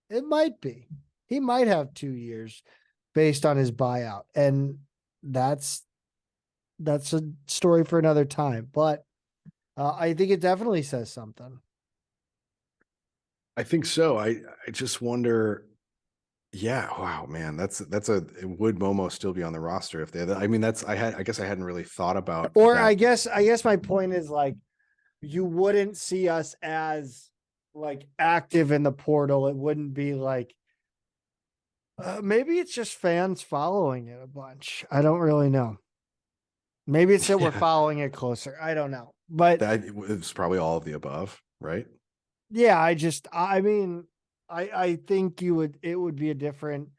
It might be. He might have 2 years based on his buyout, and that's a story for another time. But I think it definitely says something. I think so. I just wonder. Yeah, wow, man, would Momo still be on the roster if they had, I mean, I guess I hadn't really thought about Or that. I guess my point is, like, you wouldn't see us as like active in the portal. It wouldn't be like, maybe it's just fans following it a bunch. I don't really know. Maybe it's that we're following it closer. I don't know. But it's probably all of the above, right? yeah, I mean, I think it would be a different,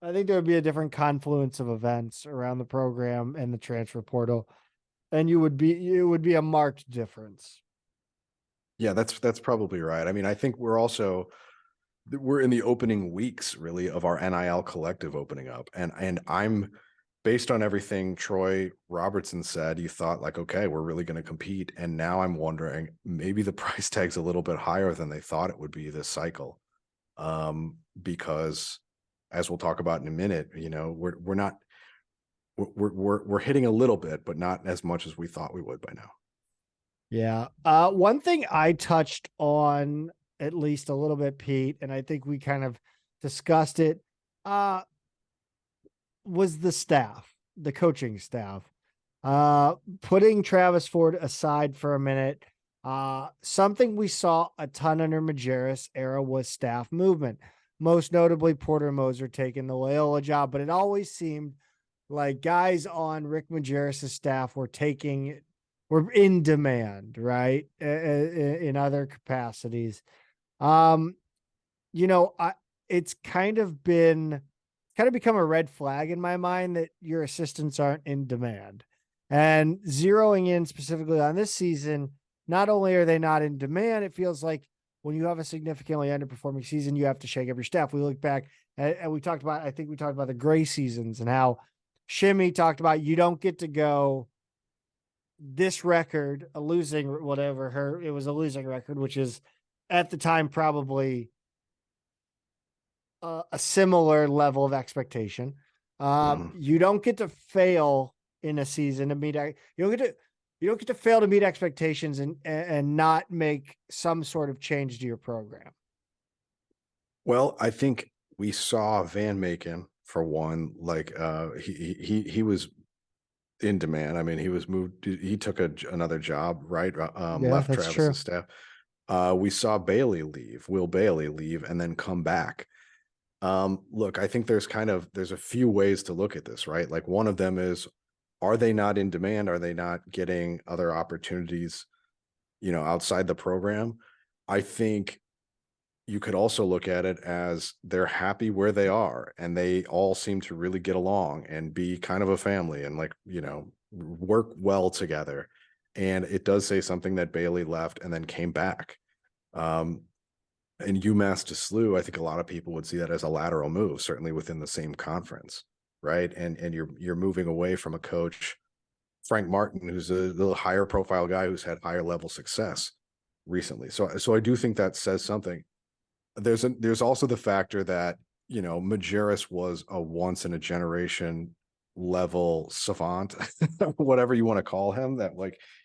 I think there would be a different confluence of events around the program and the transfer portal. And it would be a marked difference. Yeah, that's probably right. I mean, I think we're in the opening weeks really of our NIL collective opening up. And I'm, based on everything Troy Robertson said, you thought like, okay, we're really going to compete. And now I'm wondering, maybe the price tag's a little bit higher than they thought it would be this cycle. Because as we'll talk about in a minute, we're hitting a little bit, but not as much as we thought we would by now. Yeah. One thing I touched on at least a little bit, Pete, and I think we kind of discussed it, was the coaching staff. Putting Travis Ford aside for a minute, something we saw a ton under Majerus era was staff movement. Most notably, Porter Moser taking the Loyola job, but it always seemed like guys on Rick Majerus' staff were in demand, right? In other capacities. It's kind of become a red flag in my mind that your assistants aren't in demand. And zeroing in specifically on this season, not only are they not in demand, it feels like when you have a significantly underperforming season, you have to shake up your staff. We look back and I think we talked about the gray seasons and how Shimmy talked about, you don't get to go this record, it was a losing record, which is at the time probably a similar level of expectation. You don't get to fail in a season to meet. You don't get to fail to meet expectations and not make some sort of change to your program. Well, I think we saw Van Maken for one, like he was in demand. I mean, he was moved. He took another job, right? Left Travis's staff. We saw Will Bailey leave and then come back. Look, I think there's a few ways to look at this, right? Like one of them is, are they not in demand? Are they not getting other opportunities, outside the program? I think you could also look at it as they're happy where they are and they all seem to really get along and be kind of a family and work well together. And it does say something that Bailey left and then came back. And UMass to SLU, I think a lot of people would see that as a lateral move, certainly within the same conference, right? And you're moving away from a coach, Frank Martin, who's a little higher profile guy who's had higher level success recently. So I do think that says something. There's also the factor that, Majerus was a once in a generation level savant, whatever you want to call him, that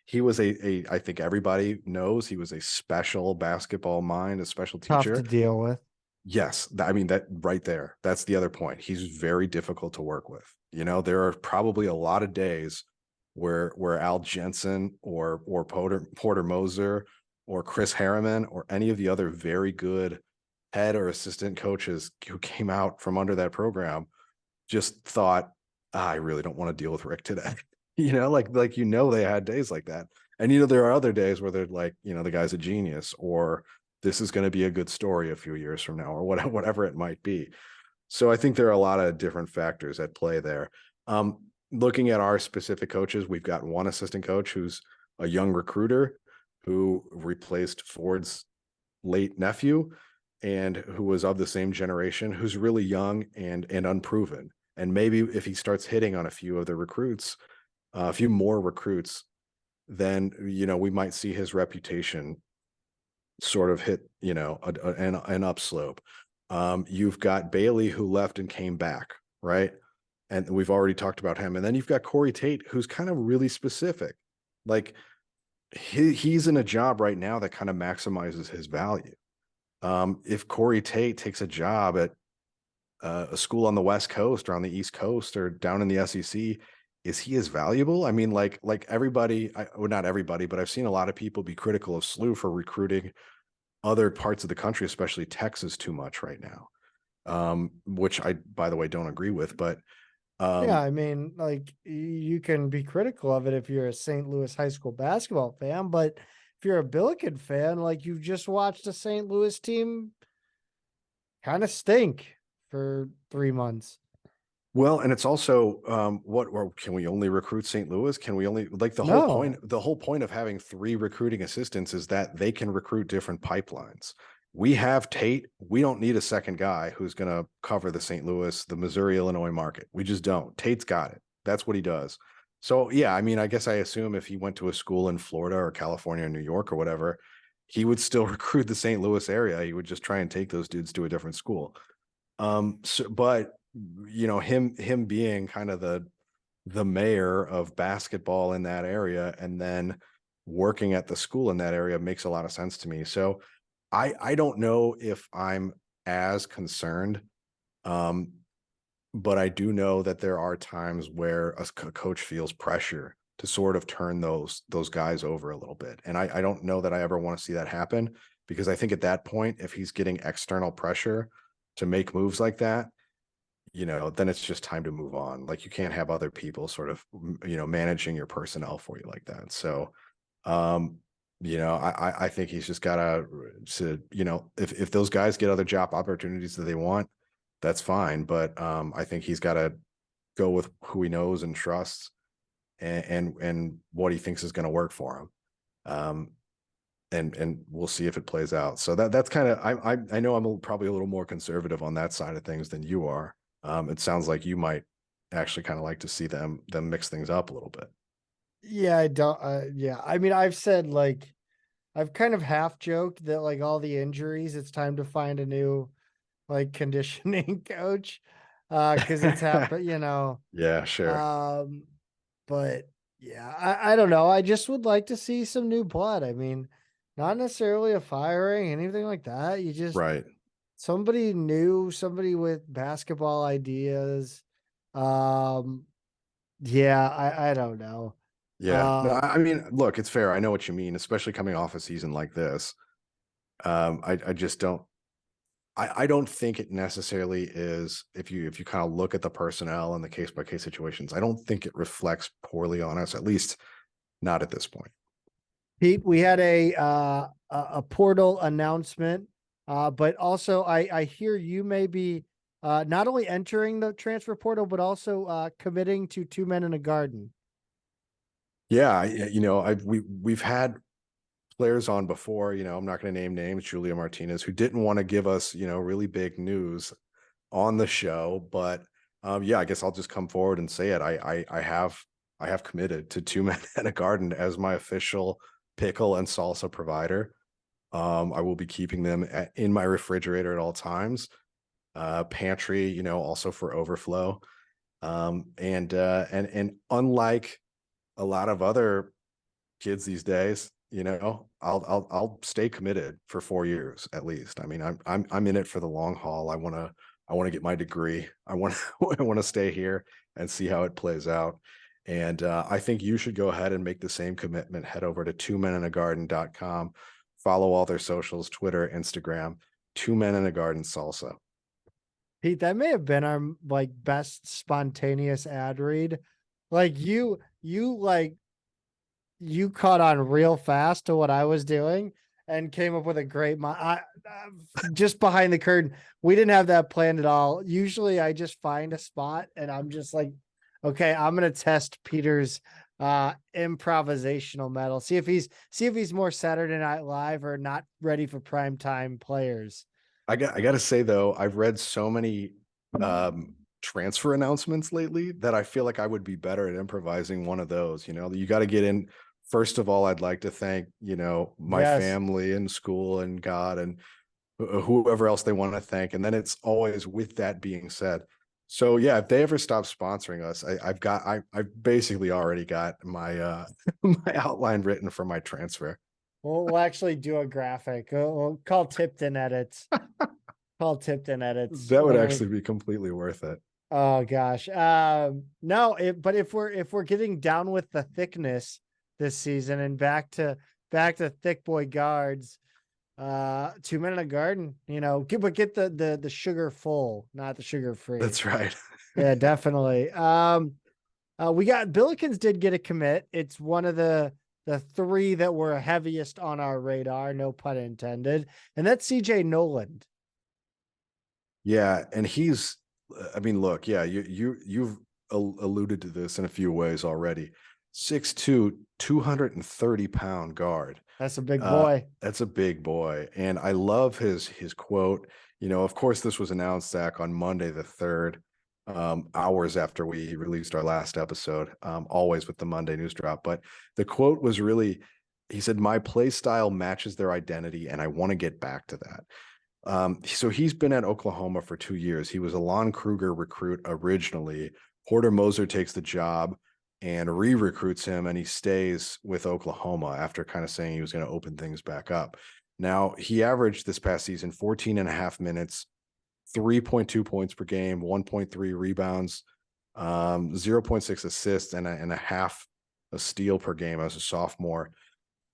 he was I think everybody knows he was a special basketball mind, a special teacher. Tough to deal with. Yes. I mean, that right there, that's the other point. He's very difficult to work with. There are probably a lot of days where Al Jensen or Porter Moser or Chris Harriman or any of the other very good head or assistant coaches who came out from under that program just thought, I really don't want to deal with Rick today. They had days like that. And, there are other days where they're like, the guy's a genius, or this is going to be a good story a few years from now, or whatever it might be. So I think there are a lot of different factors at play there. Looking at our specific coaches, we've got one assistant coach who's a young recruiter who replaced Ford's late nephew and who was of the same generation, who's really young and unproven. And maybe if he starts hitting on a few of the recruits, a few more recruits, then, we might see his reputation sort of hit, an upslope. You've got Bailey who left and came back, right? And we've already talked about him. And then you've got Corey Tate, who's kind of really specific. Like he's in a job right now that kind of maximizes his value. If Corey Tate takes a job at a school on the West Coast or on the East Coast or down in the SEC, is he as valuable? I mean, like everybody, well, not everybody, but I've seen a lot of people be critical of SLU for recruiting other parts of the country, especially Texas, too much right now, which I, by the way, don't agree with. But yeah, I mean, like you can be critical of it if you're a St. Louis high school basketball fan, but if you're a Billiken fan, like you've just watched a St. Louis team kind of stink for 3 months. well, and it's also or can we only recruit St. Louis? Can we only like the whole point of having 3 recruiting assistants is that they can recruit different pipelines. We have Tate. We don't need a second guy who's going to cover the St. Louis, the Missouri, Illinois market. We just don't. Tate's got it. That's what he does. So, yeah, I mean, I guess I assume if he went to a school in Florida or California or New York or whatever, he would still recruit the St. Louis area. He would just try and take those dudes to a different school. But him being kind of the mayor of basketball in that area and then working at the school in that area makes a lot of sense to me. So I don't know if I'm as concerned, but I do know that there are times where a coach feels pressure to sort of turn those guys over a little bit. And I don't know that I ever want to see that happen, because I think at that point, if he's getting external pressure to make moves like that, then it's just time to move on. Like you can't have other people sort of, managing your personnel for you like that. So, I think he's just gotta, if those guys get other job opportunities that they want, that's fine. But I think he's got to go with who he knows and trusts and what he thinks is going to work for him. And we'll see if it plays out. So that's kind of, I know I'm probably a little more conservative on that side of things than you are. It sounds like you might actually kind of like to see them mix things up a little bit. Yeah, I don't. Yeah, I mean, I've said like, I've kind of half joked that like all the injuries, it's time to find a new like conditioning coach, because it's happened, Yeah, sure. But yeah, I don't know. I just would like to see some new blood. I mean, not necessarily a firing, anything like that. You just Right. somebody new, somebody with basketball ideas. Yeah, I don't know. Yeah. No, I mean, look, it's fair. I know what you mean, especially coming off a season like this. I just don't. I don't think it necessarily is, if you kind of look at the personnel and the case by case situations, I don't think it reflects poorly on us, at least not at this point. Pete, we had a portal announcement, but also I hear you may be not only entering the transfer portal, but also committing to 2 men in a garden. Yeah, we've had players on before, I'm not going to name names, Julia Martinez, who didn't want to give us, really big news on the show, but yeah, I guess I'll just come forward and say it. I have committed to 2 men in a garden as my official pickle and salsa provider. I will be keeping them in my refrigerator at all times. Pantry, also for overflow. And unlike a lot of other kids these days, I'll stay committed for 4 years at least. I mean, I'm in it for the long haul. I want to get my degree. I want to stay here and see how it plays out. And I think you should go ahead and make the same commitment. Head over to 2meninagarden.com. Follow all their socials, Twitter, Instagram, 2 Men in a Garden Salsa. Pete, that may have been our like best spontaneous ad read. Like you caught on real fast to what I was doing, and came up with a great just behind the curtain. We didn't have that planned at all. Usually I just find a spot and I'm just like, okay, I'm going to test Peter's improvisational metal. See if he's more Saturday Night Live or not ready for primetime players. I got to say though, I've read so many transfer announcements lately that I feel like I would be better at improvising one of those. You got to get in. First of all, I'd like to thank, my family and school and God and whoever else they want to thank. And then it's always with that being said. So yeah, if they ever stop sponsoring us, I've basically already got my my outline written for my transfer. We'll actually do a graphic. We'll call Tipton Edits. Call Tipton Edits. That would actually be completely worth it. Oh gosh. No, but if we're getting down with the thickness this season and back to thick boy guards, 2 men in a garden, but get the sugar full, not the sugar free. That's right. Yeah, definitely. We got Billikens did get a commit. It's one of the three that were heaviest on our radar, no pun intended. And that's CJ Noland. Yeah. And look, yeah, you've alluded to this in a few ways already. 6'2", 230-pound guard. That's a big boy. That's a big boy. And I love his quote. Of course, this was announced, Zach, on Monday the 3rd, hours after we released our last episode, always with the Monday news drop. But the quote was really, he said, "My play style matches their identity, and I want to get back to that." So he's been at Oklahoma for 2 years. He was a Lon Kruger recruit originally. Porter Moser takes the job and re-recruits him, and he stays with Oklahoma after kind of saying he was going to open things back up. Now, he averaged this past season 14 and a half minutes, 3.2 points per game, 1.3 rebounds, 0.6 assists, and a half a steal per game as a sophomore.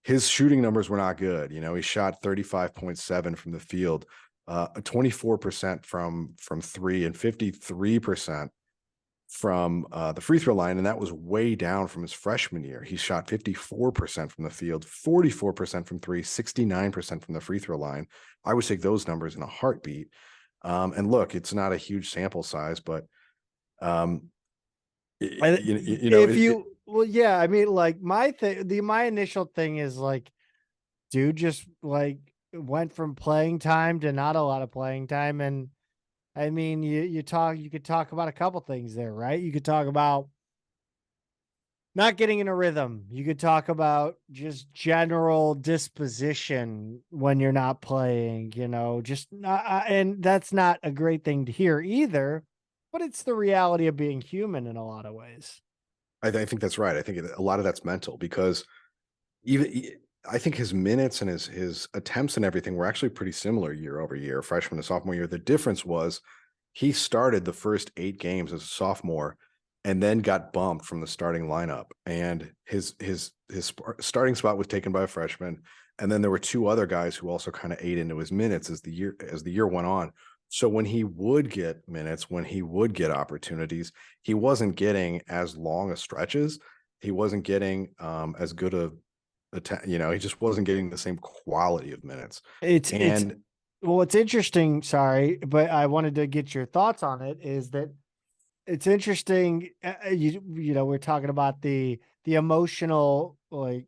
His shooting numbers were not good. He shot 35.7 from the field, 24% from three, and 53% from the free throw line. And that was way down from his freshman year. He shot 54% from the field, 44% from three, 69% from the free throw line. I would take those numbers in a heartbeat. And look, it's not a huge sample size, but well, yeah, I mean, like my initial thing is like, dude just like went from playing time to not a lot of playing time. And I mean, you could talk about a couple things there, right? You could talk about not getting in a rhythm. You could talk about just general disposition when you're not playing, just not, and that's not a great thing to hear either, but it's the reality of being human in a lot of ways. I think that's right. I think a lot of that's mental, because I think his minutes and his attempts and everything were actually pretty similar year over year, freshman to sophomore year. The difference was he started the first 8 games as a sophomore and then got bumped from the starting lineup. And his starting spot was taken by a freshman. And then there were 2 other guys who also kind of ate into his minutes as the year went on. So when he would get minutes, when he would get opportunities, he wasn't getting as long a stretches. He wasn't getting as good he just wasn't getting the same quality of minutes. It's interesting. Sorry, but I wanted to get your thoughts on it. Is that it's interesting. We're talking about the emotional like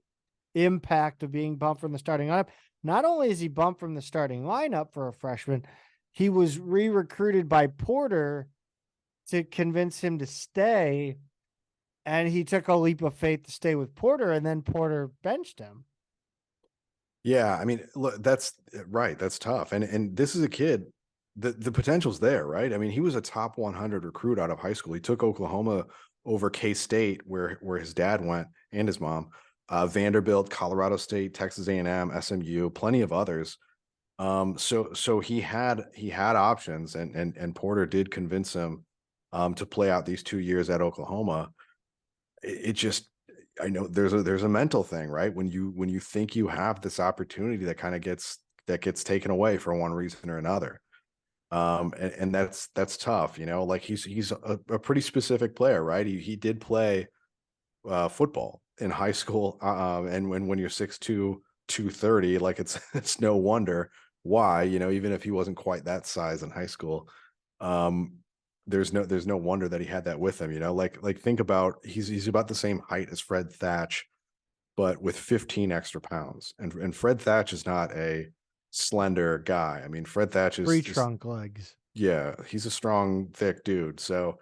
impact of being bumped from the starting lineup. Not only is he bumped from the starting lineup for a freshman, he was re-recruited by Porter to convince him to stay. And he took a leap of faith to stay with Porter, and then Porter benched him. Yeah, I mean, look, that's right. That's tough. And this is a kid, the potential's there, right? I mean, he was a top 100 recruit out of high school. He took Oklahoma over K-State, where his dad went and his mom, Vanderbilt, Colorado State, Texas A&M, SMU, plenty of others. So he had options, and Porter did convince him to play out these 2 years at Oklahoma. I know there's a mental thing, right? When you think you have this opportunity that kind of gets taken away for one reason or another. And that's tough, like he's a pretty specific player, right? He did play football in high school. And when you're 6'2", 230. Like it's no wonder why, even if he wasn't quite that size in high school. There's no wonder that he had that with him, like think about, he's about the same height as Fred Thatch, but with 15 extra pounds. And Fred Thatch is not a slender guy. I mean, Fred Thatch Tree is trunk legs. yeah, he's a strong, thick dude. So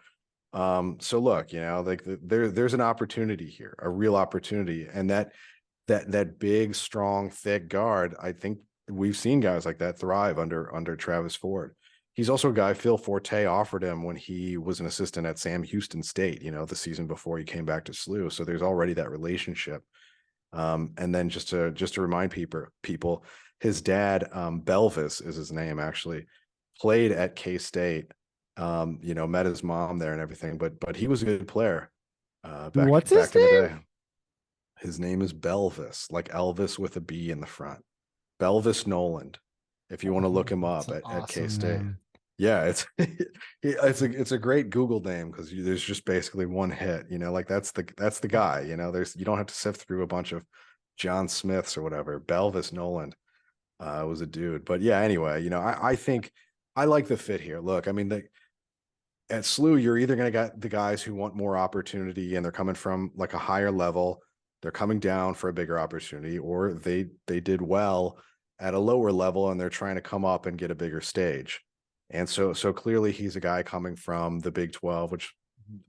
look, like there's an opportunity here, a real opportunity. And that big, strong, thick guard, I think we've seen guys like that thrive under Travis Ford. He's also a guy Phil Forte offered him when he was an assistant at Sam Houston State, the season before he came back to SLU. So there's already that relationship. And then just to remind people, his dad, Belvis is his name, actually played at K-State, met his mom there and everything, but he was a good player What's back his in the name? day. His name is Belvis, like Elvis with a B in the front. Belvis Noland, if you want to look him up at awesome K-State. name. Yeah, it's a great Google name because there's just basically one hit, like that's the guy, you don't have to sift through a bunch of John Smiths or whatever. Belvis Noland was a dude. But yeah, anyway, I think I like the fit here. Look, I mean, at SLU, you're either going to get the guys who want more opportunity and they're coming from like a higher level, they're coming down for a bigger opportunity, or they did well at a lower level and they're trying to come up and get a bigger stage. And so clearly he's a guy coming from the Big 12, which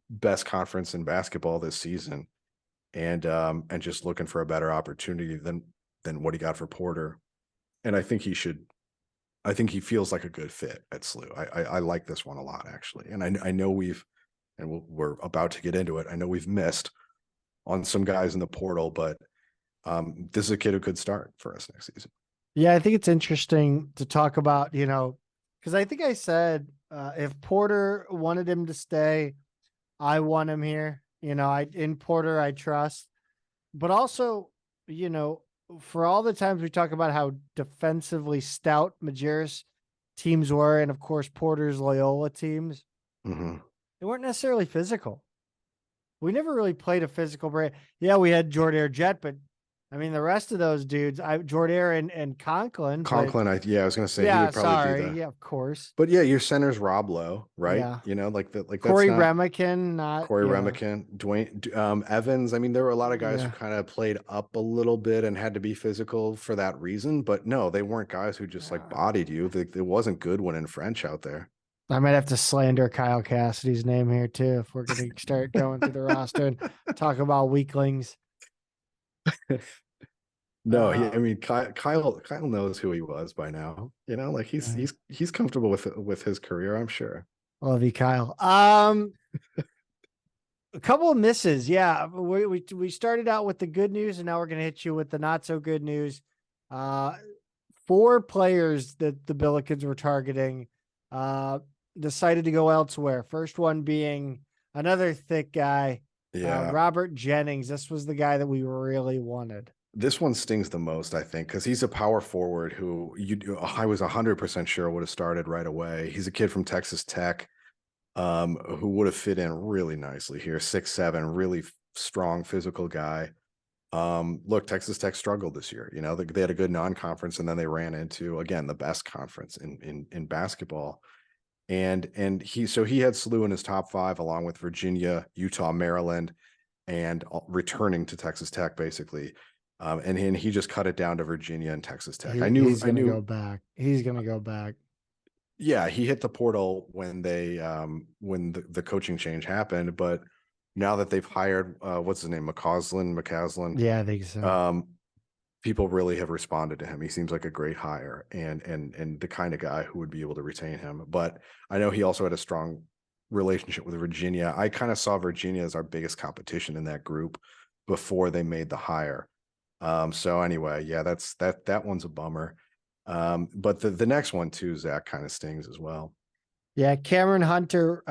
best conference in basketball this season, and just looking for a better opportunity than what he got for Porter. And I think he feels like a good fit at SLU. I like this one a lot, actually. And I know we're about to get into it. I know we've missed on some guys in the portal, but this is a kid who could start for us next season. Yeah, I think it's interesting to talk about, because I think I said if Porter wanted him to stay, I want him here. In Porter, I trust. But also, for all the times we talk about how defensively stout Majerus teams were, and of course Porter's Loyola teams, they weren't necessarily physical. We never really played a physical brand. Yeah, we had Jordair Jet, but I mean the rest of those dudes, Jordair and Conklin. Conklin, I was going to say he Yeah, would probably be yeah, of course. But yeah, your center's Rob Lowe, right? Yeah. Like Corey that's not Remican, not Corey yeah. Remican, Dwayne Evans. I mean, there were a lot of guys who Yeah. kind of played up a little bit and had to be physical for that reason. But no, they weren't guys who just like bodied you. It wasn't Goodwin and French out there. I might have to slander Kyle Cassidy's name here too if we're going to start going through the roster and talk about weaklings. No, I mean Kyle knows who he was by now. Like he's comfortable with his career, I'm sure. Love you, Kyle. A couple of misses. Yeah, we started out with the good news, and now we're going to hit you with the not so good news. 4 players that the Billikens were targeting decided to go elsewhere. First one being another thick guy, Robert Jennings. This was the guy that we really wanted. This one stings the most, I think, because he's a power forward who I was 100% sure would have started right away. He's a kid from Texas Tech who would have fit in really nicely here. 6'7", really strong physical guy. Look, Texas Tech struggled this year. They had a good non-conference, and then they ran into, again, the best conference in basketball. And he had SLU in his top 5 along with Virginia, Utah, Maryland, and returning to Texas Tech basically. And he just cut it down to Virginia and Texas Tech. He's going to go back. He's going to go back. Yeah, he hit the portal when the coaching change happened, but now that they've hired what's his name, McCaslin. Yeah, I think so. People really have responded to him. He seems like a great hire and the kind of guy who would be able to retain him. But I know he also had a strong relationship with Virginia. I kind of saw Virginia as our biggest competition in that group before they made the hire. So anyway, yeah, that one's a bummer. But the next one too, Zach, kind of stings as well. Yeah, Cameron Hunter,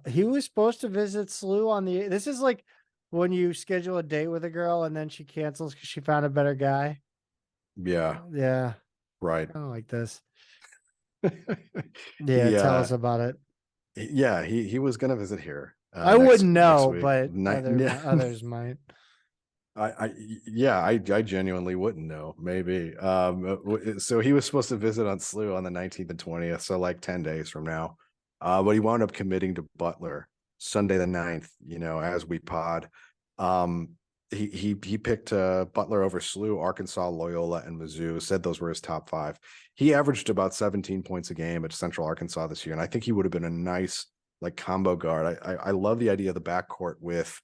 he was supposed to visit SLU on this is like when you schedule a date with a girl and then she cancels because she found a better guy. Yeah. Yeah. Right. I don't like this. Tell us about it. Yeah, he was going to visit here. I wouldn't know, but others might. I genuinely wouldn't know. Maybe. So he was supposed to visit on SLU on the 19th and 20th, so like 10 days from now. But he wound up committing to Butler Sunday the 9th, as we pod. Um, he picked Butler over SLU, Arkansas, Loyola, and Mizzou, said those were his top 5. He averaged about 17 points a game at Central Arkansas this year, and I think he would have been a nice like combo guard. I love the idea of the backcourt with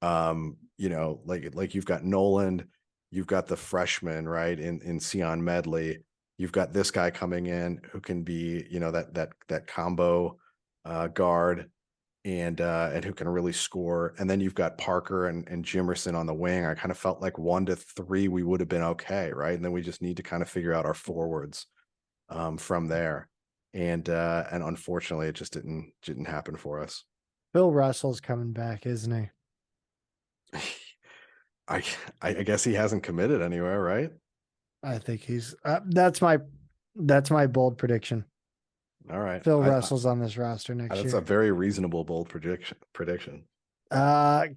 like you've got Noland, you've got the freshman, right, in Sion Medley, you've got this guy coming in who can be, that combo guard and who can really score. And then you've got Parker and Jimerson on the wing. I kind of felt like 1 to 3 we would have been okay, right? And then we just need to kind of figure out our forwards from there. And unfortunately it just didn't happen for us. Bill Russell's coming back, isn't he? I guess he hasn't committed anywhere, right? I think he's that's my bold prediction. All right. Phil Russell's on this roster next year. That's a very reasonable bold prediction.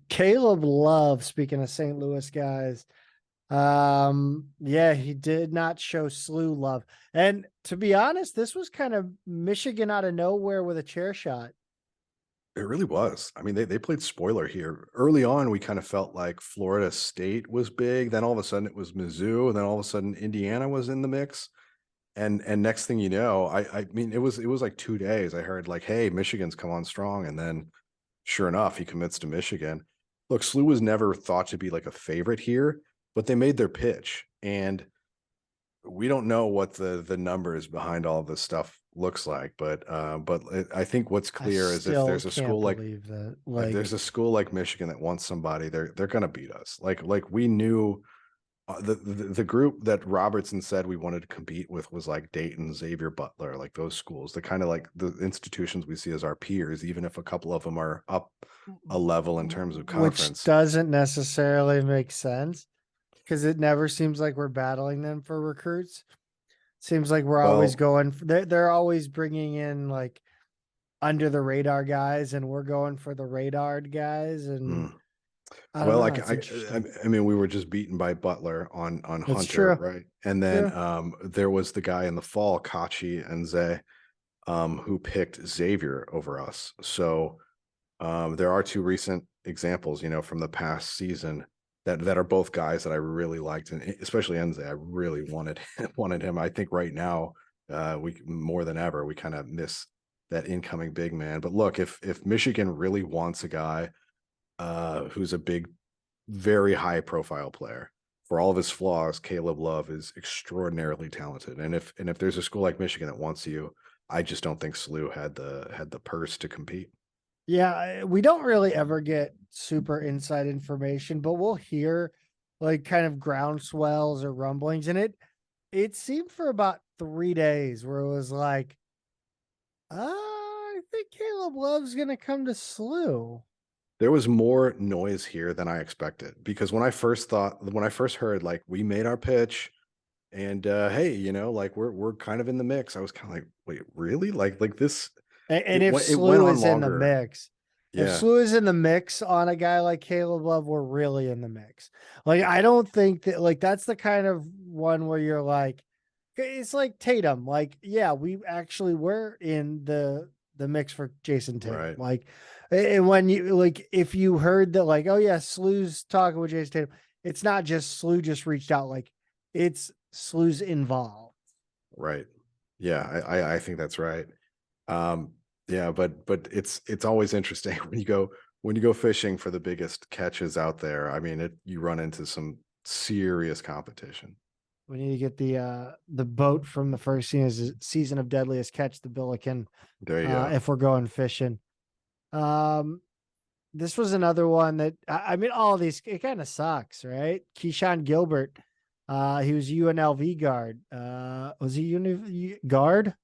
Caleb Love, speaking of St. Louis guys. Yeah, he did not show SLU love. And to be honest, this was kind of Michigan out of nowhere with a chair shot. It really was. I mean, they played spoiler here. Early on, we kind of felt like Florida State was big. Then all of a sudden it was Mizzou. And then all of a sudden Indiana was in the mix. And next thing you know, I mean, it was like 2 days. I heard like, hey, Michigan's come on strong. And then sure enough, he commits to Michigan. Look, SLU was never thought to be like a favorite here, but they made their pitch. And we don't know what the numbers behind all of this stuff looks like, but I think what's clear is if there's a school like there's a school like Michigan that wants somebody, they're gonna beat us. Like we knew the group that Robertson said we wanted to compete with was like Dayton, Xavier, Butler, like those schools, the kind of like the institutions we see as our peers, even if a couple of them are up a level in terms of conference. Which doesn't necessarily make sense because it never seems like we're battling them for recruits. Seems like we're always going they're always bringing in like under the radar guys and we're going for the radar guys. And I mean, we were just beaten by Butler on Hunter, true. Right? And then there was the guy in the fall, Kachi and Zay, who picked Xavier over us. So there are 2 recent examples, from the past season that are both guys that I really liked, and especially Enze. I really wanted him. I think right now, we more than ever, we kind of miss that incoming big man. But look, if Michigan really wants a guy who's a big, very high profile player, for all of his flaws, Caleb Love is extraordinarily talented. And if there's a school like Michigan that wants you, I just don't think SLU had the purse to compete. Yeah, we don't really ever get super inside information, but we'll hear like kind of groundswells or rumblings. And it seemed for about 3 days where it was like, I think Caleb Love's going to come to SLU. There was more noise here than I expected, because when I first heard like we made our pitch and hey, like we're kind of in the mix, I was kind of like, wait, really? Like this. And if SLU is in the mix, if SLU is in the mix on a guy like Caleb Love, we're really in the mix. Like, I don't think that like that's the kind of one where you're like, it's like Tatum. Like, yeah, we actually were in the mix for Jason Tatum. Right. Like, and when you like, if you heard that, like, oh yeah, SLU's talking with Jason Tatum, it's not just SLU just reached out. Like, it's SLU's involved. Right. Yeah, I think that's right. Yeah, but it's always interesting when you go fishing for the biggest catches out there. I mean, you run into some serious competition. We need to get the boat from the first season of Deadliest Catch, the Billiken. There you go. If we're going fishing. This was another one that I mean, all of these, it kind of sucks, right? Keyshawn Gilbert, he was UNLV guard. Was he guard?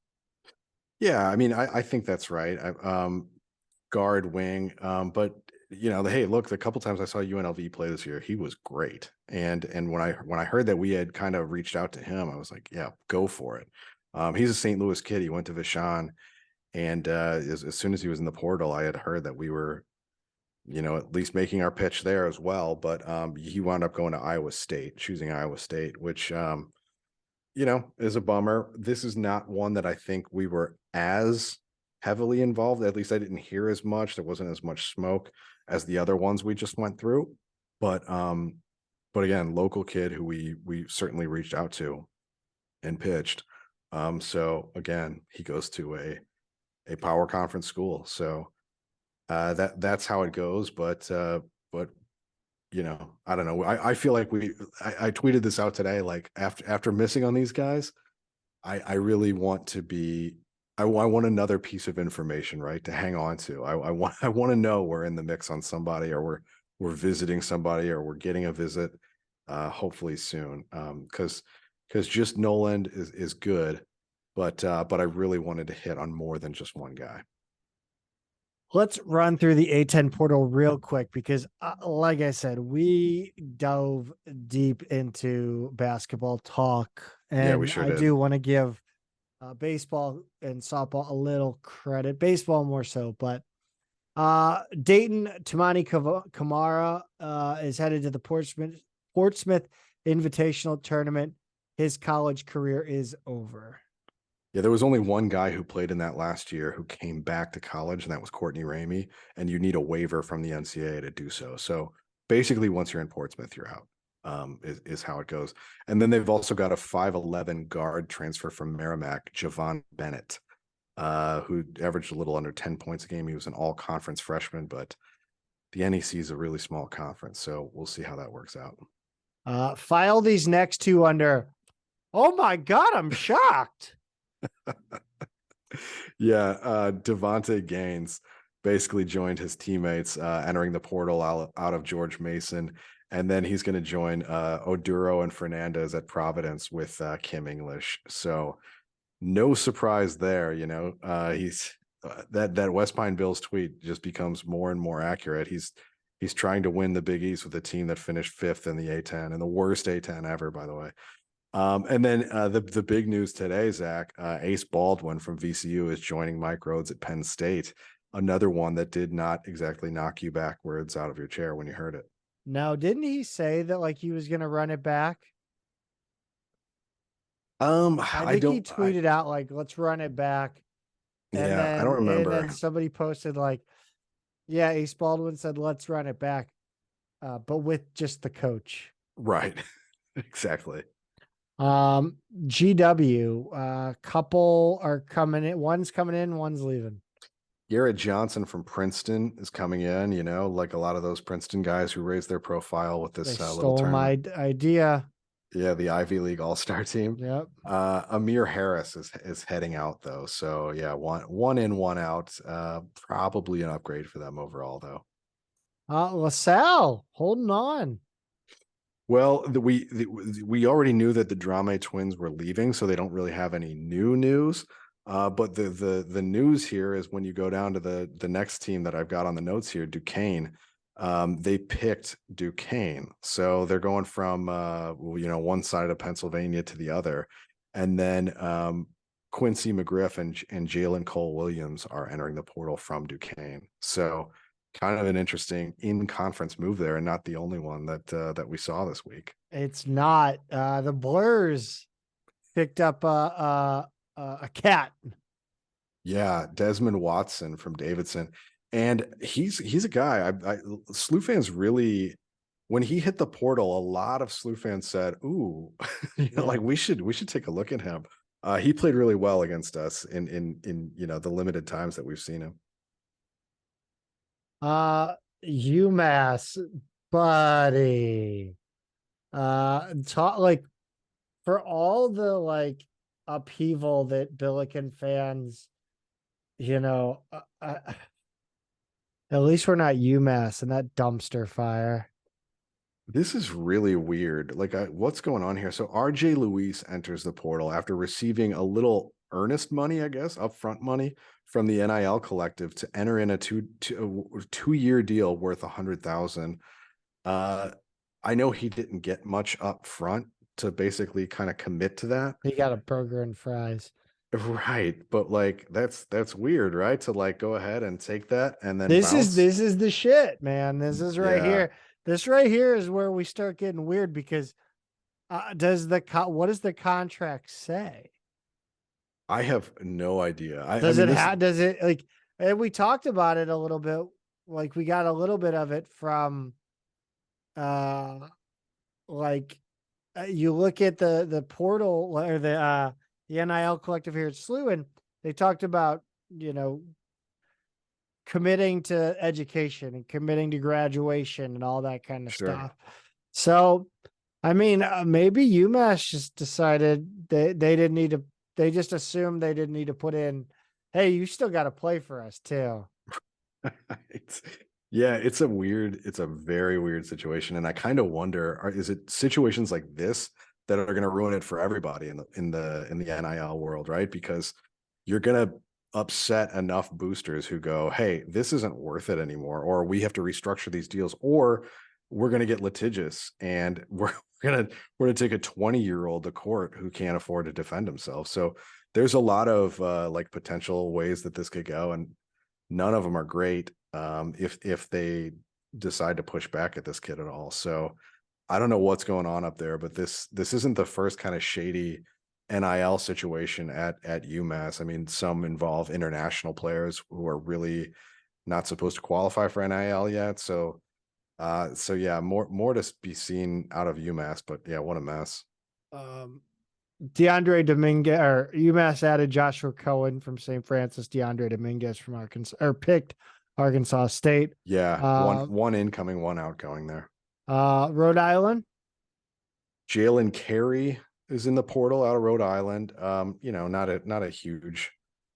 Yeah, I mean, I think that's right. Guard, wing, but hey, look, the couple times I saw UNLV play this year, he was great. And when I heard that we had kind of reached out to him, I was like, yeah, go for it. He's a St. Louis kid. He went to Vashon, and as soon as he was in the portal, I had heard that we were at least making our pitch there as well. But he wound up going to choosing Iowa State, which is a bummer. This is not one that I think we were as heavily involved. At least I didn't hear as much. There wasn't as much smoke as the other ones we just went through. But again, local kid who we certainly reached out to and pitched. So again, he goes to a power conference school. So that's how it goes. But I don't know. I feel like I tweeted this out today. Like after missing on these guys, I really want to be. I want another piece of information, right, to hang on to. I want to know we're in the mix on somebody, or we're visiting somebody, or we're getting a visit, hopefully soon. Because just Noland is good, but I really wanted to hit on more than just one guy. Let's run through the A10 portal real quick because, like I said, we dove deep into basketball talk, and Yeah, we sure did. do want to give baseball and softball a little credit. Baseball more so, but Dayton Tamani Kamara is headed to the Portsmouth Invitational Tournament. His college career is over. Yeah, there was only one guy who played in that last year who came back to college, and that was Courtney Ramey. And you need a waiver from the NCAA to do so. So basically, once you're in Portsmouth, you're out. Is how it goes. And then they've also got a 5'11" guard transfer from Merrimack, Javon Bennett, who averaged a little under 10 points a game. He was an all-conference freshman, but the NEC is a really small conference, so we'll see how that works out. File these next two under. Oh my God, I'm shocked. Yeah, Devontae Gaines basically joined his teammates entering the portal out of George Mason, and then he's going to join Oduro and Fernandez at Providence with Kim English. So no surprise there. He's that West Pine Bills tweet just becomes more and more accurate. He's trying to win the Big East with a team that finished 5th in the A10, and the worst A10 ever, by the way. And then the big news today, Zach, Ace Baldwin from VCU is joining Mike Rhodes at Penn State. Another one that did not exactly knock you backwards out of your chair when you heard it. Now, didn't he say that like he was going to run it back? I think he tweeted out like, "Let's run it back." And yeah, I don't remember. And then somebody posted like, "Yeah, Ace Baldwin said let's run it back, but with just the coach." Right, exactly. GW, couple are coming in. One's coming in, one's leaving. Garrett Johnson from Princeton is coming in, like a lot of those Princeton guys who raised their profile with this little tournament. My idea. Yeah, the Ivy League All-Star team. Yep. Amir Harris is heading out though. So yeah, one in, one out. Probably an upgrade for them overall though. LaSalle holding on. Well, we already knew that the Drame twins were leaving, so they don't really have any new news. But the news here is when you go down to the next team that I've got on the notes here, Duquesne. They picked Duquesne, so they're going from one side of Pennsylvania to the other, and then Quincy McGriff and Jalen Cole Williams are entering the portal from Duquesne. So kind of an interesting in-conference move there, and not the only one that we saw this week. It's not. The Blurs picked up a cat. Yeah, Desmond Watson from Davidson. And he's a guy. SLU fans really, when he hit the portal, a lot of SLU fans said, "Ooh, like we should take a look at him." He played really well against us in the limited times that we've seen him. UMass, buddy. Like for all the like upheaval that Billiken fans, at least we're not UMass and that dumpster fire. This is really weird. Like, what's going on here? So RJ Luis enters the portal after receiving a little earnest money, I guess, upfront money from the NIL collective to enter in a two-year deal worth $100,000. I know he didn't get much up front to basically kind of commit to that. He got a burger and fries. Right. But like that's weird, right? To like go ahead and take that and then This is bounce. this is the shit, man. This is right Yeah. here. This right here is where we start getting weird because what does the contract say? I have no idea. I Does mean it this have does it like and we talked about it a little bit, like we got a little bit of it from uh like you look at the portal or the NIL collective here at SLU, and they talked about, committing to education and committing to graduation and all that kind of sure. stuff. So, I mean, maybe UMass just decided they didn't need to. They just assumed they didn't need to put in, "Hey, you still got to play for us too." It's yeah, it's a very weird situation. And I kind of wonder, is it situations like this that are going to ruin it for everybody in the NIL world, right? Because you're going to upset enough boosters who go, hey, this isn't worth it anymore, or we have to restructure these deals, or we're going to get litigious and we're gonna take a 20-year-old to court who can't afford to defend himself. So there's a lot of like potential ways that this could go, and none of them are great if they decide to push back at this kid at all. So I don't know what's going on up there, but this isn't the first kind of shady NIL situation at UMass. I mean, some involve international players who are really not supposed to qualify for NIL yet. So yeah, more to be seen out of UMass, but yeah, what a mess. Um, DeAndre Dominguez or UMass added Joshua Cohen from St. Francis. DeAndre Dominguez from Arkansas, or picked Arkansas State. Yeah, one Uh, one incoming, one outgoing there. Rhode Island. Jalen Carey is in the portal out of Rhode Island. Not a huge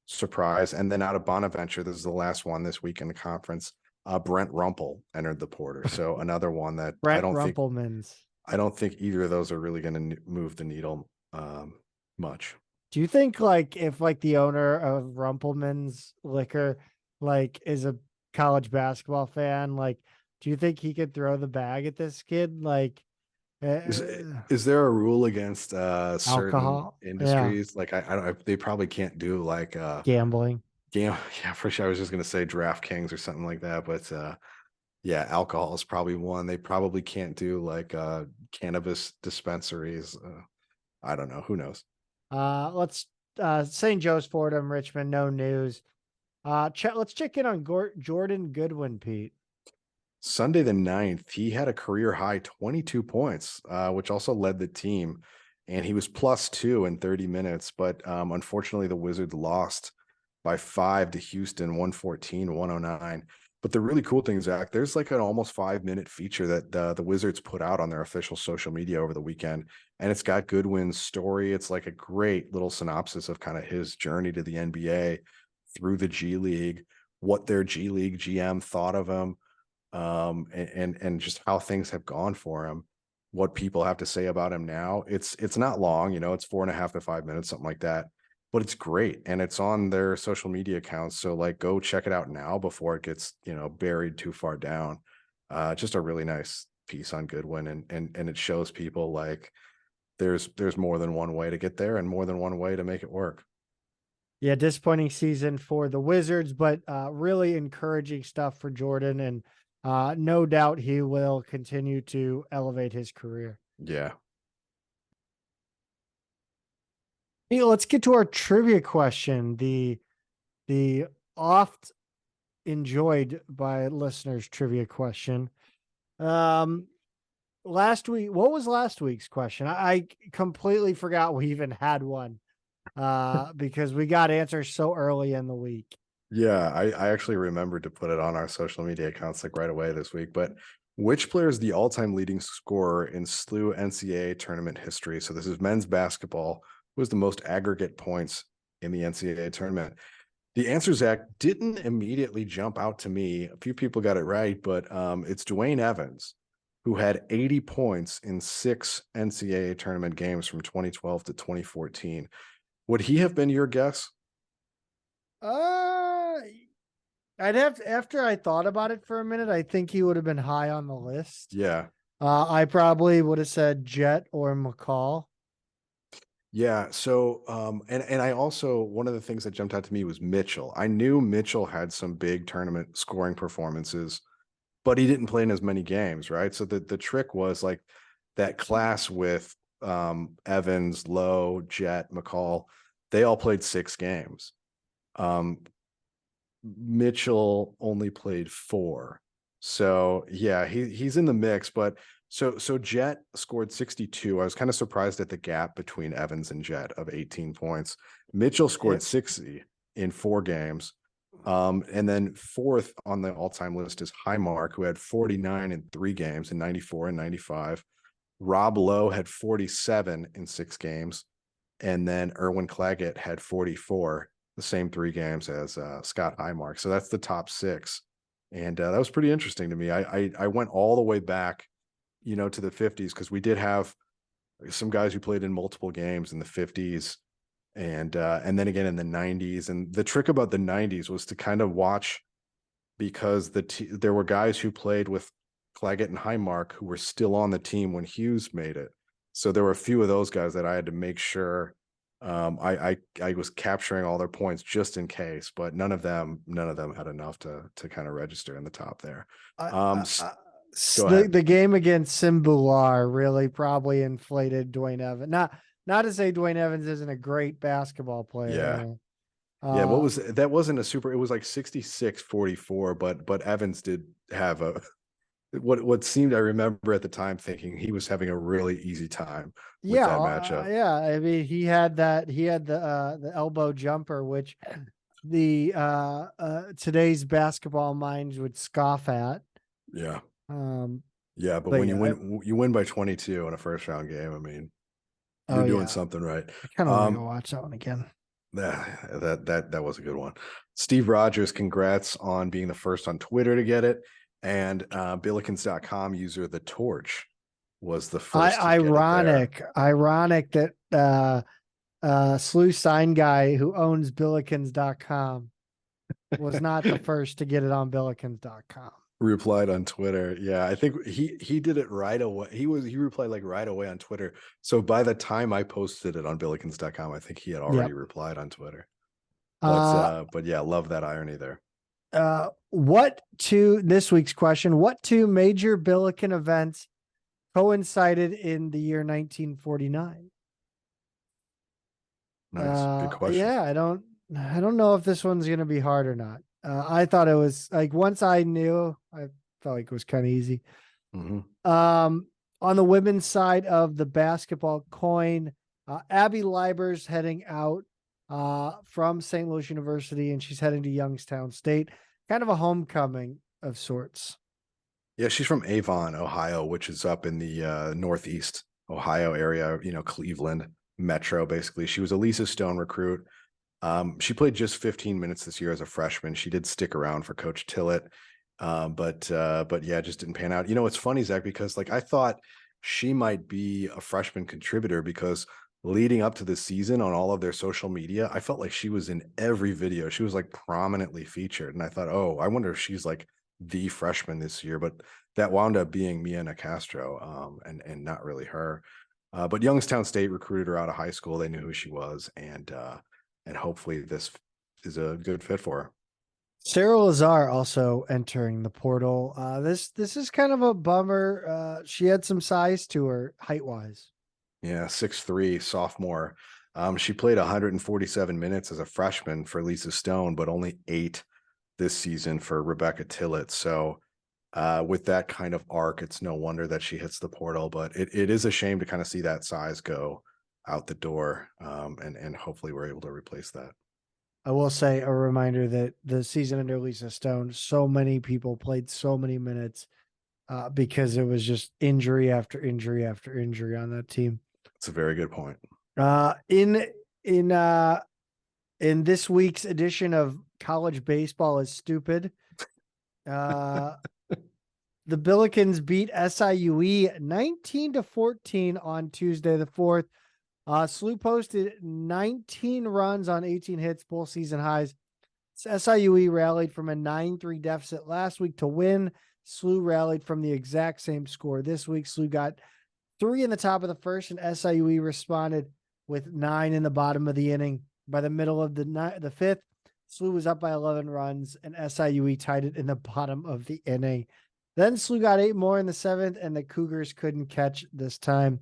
surprise. And then out of Bonaventure, this is the last one this week in the conference. Brent Rumpel entered the porter. So another one that Brent Rumpelmans. I don't think either of those are really going to move the needle much. Do you think like if like the owner of Rumpelman's Liquor like is a college basketball fan, like do you think he could throw the bag at this kid? Like Is uh, is there a rule against certain alcohol? Yeah, industries? Like I don't, they probably can't do like gambling. game. Yeah, for sure. I was just gonna say DraftKings or something like that, but yeah, alcohol is probably one. They probably can't do like cannabis dispensaries. I don't know. Who knows? Let's St. Joe's Fordham, Richmond, no news. Let's check in on Jordan Goodwin, Pete. Sunday the 9th, he had a career high 22 points, which also led the team. And he was +2 in 30 minutes. But unfortunately, the Wizards lost by 5 to Houston, 114-109. But the really cool thing, Zach, there's like an almost 5-minute feature that the Wizards put out on their official social media over the weekend. And it's got Goodwin's story. It's like a great little synopsis of kind of his journey to the NBA through the G League, what their G League GM thought of him, and just how things have gone for him, what people have to say about him now. It's not long, it's 4.5 to 5 minutes, something like that, but it's great, and it's on their social media accounts. So like, go check it out now before it gets buried too far down. Just a really nice piece on Goodwin, and it shows people like there's more than one way to get there and more than one way to make it work. Yeah, disappointing season for the Wizards, but really encouraging stuff for Jordan, and no doubt he will continue to elevate his career. Yeah. Hey, let's get to our trivia question. The oft enjoyed by listeners trivia question. Last week, what was last week's question? I completely forgot we even had one because we got answers so early in the week. Yeah, I actually remembered to put it on our social media accounts like right away this week. But which player is the all-time leading scorer in SLU NCAA tournament history? So this is men's basketball. Who has the most aggregate points in the NCAA tournament? The answer, Zach, didn't immediately jump out to me. A few people got it right, but it's Dwayne Evans, who had 80 points in 6 NCAA tournament games from 2012 to 2014. Would he have been your guess? I'd have to, after I thought about it for a minute, I think he would have been high on the list. Yeah. I probably would have said Jet or McCall. Yeah. So, and I also, one of the things that jumped out to me was Mitchell. I knew Mitchell had some big tournament scoring performances, but he didn't play in as many games, right? So the trick was like that class with Evans, Lowe, Jet, McCall, they all played 6 games. Um, Mitchell only played 4. So yeah, he's in the mix, but so Jet scored 62. I was kind of surprised at the gap between Evans and Jet of 18 points. Mitchell scored 60 in 4 games. And then fourth on the all-time list is Highmark, who had 49 in 3 games in 94 and 95. Rob Lowe had 47 in 6 games. And then Erwin Claggett had 44, the same 3 games as Scott Highmark. So that's the top 6. And that was pretty interesting to me. I went all the way back, to the 50s, because we did have some guys who played in multiple games in the 50s and then again in the 90s. And the trick about the 90s was to kind of watch, because there were guys who played with Claggett and Highmark who were still on the team when Hughes made it. So there were a few of those guys that I had to make sure I was capturing all their points just in case, but none of them had enough to kind of register in the top there. Go ahead. The game against Simbular really probably inflated Dwayne Evans. Not to say Dwayne Evans isn't a great basketball player. Yeah. What was that? Wasn't a super. It was like 66-44, but Evans did have a what seemed, I remember at the time thinking he was having a really easy time with that matchup. Yeah. I mean, he had the elbow jumper, which the today's basketball minds would scoff at. Yeah. But when you win by 22 in a first round game, I mean, you're doing something right. I kind of want to go watch that one again. That was a good one. Steve Rogers, congrats on being the first on Twitter to get it. And Billikens.com user The Torch was the first. Ironic that Slew Sign Guy, who owns Billikens.com, was not the first to get it on Billikens.com. Replied on Twitter. Yeah, I think he did it right away. He replied like right away on Twitter. So by the time I posted it on Billikens.com, I think he had already replied on Twitter. But yeah, love that irony there. This week's question, what 2 major Billiken events coincided in the year 1949? Nice. Good question. Yeah, I don't know if this one's going to be hard or not. I thought it was like, once I knew, I felt like it was kind of easy. Mm-hmm. On the women's side of the basketball coin, Abby Liber's heading out from St. Louis University, and she's heading to Youngstown State, kind of a homecoming of sorts. Yeah, she's from Avon, Ohio, which is up in the Northeast Ohio area, Cleveland metro, basically. She was a Lisa Stone recruit. She played just 15 minutes this year as a freshman. She did stick around for Coach Tillett. But yeah, just didn't pan out. It's funny, Zach, because like I thought she might be a freshman contributor, because leading up to the season on all of their social media, I felt like she was in every video. She was like prominently featured. And I thought, oh, I wonder if she's like the freshman this year, but that wound up being Mia Nicastro, and not really her. But Youngstown State recruited her out of high school. They knew who she was, and hopefully this is a good fit for her. Sarah Lazar also entering the portal. This is kind of a bummer. She had some size to her height wise. Yeah, 6'3", sophomore. She played 147 minutes as a freshman for Lisa Stone, but only 8 this season for Rebecca Tillett. So with that kind of arc, it's no wonder that she hits the portal, but it is a shame to kind of see that size go out the door. And hopefully we're able to replace that. I will say a reminder that the season under Lisa Stone, so many people played so many minutes because it was just injury after injury after injury on that team. That's a very good point. In this week's edition of College Baseball is Stupid, the Billikens beat SIUE 19-14 on Tuesday the 4th. SLU posted 19 runs on 18 hits, both season highs. SIUE rallied from a 9-3 deficit last week to win. SLU rallied from the exact same score this week. SLU got 3 in the top of the first, and SIUE responded with 9 in the bottom of the inning. By the middle of the fifth, SLU was up by 11 runs, and SIUE tied it in the bottom of the inning. Then SLU got 8 more in the seventh, and the Cougars couldn't catch this time.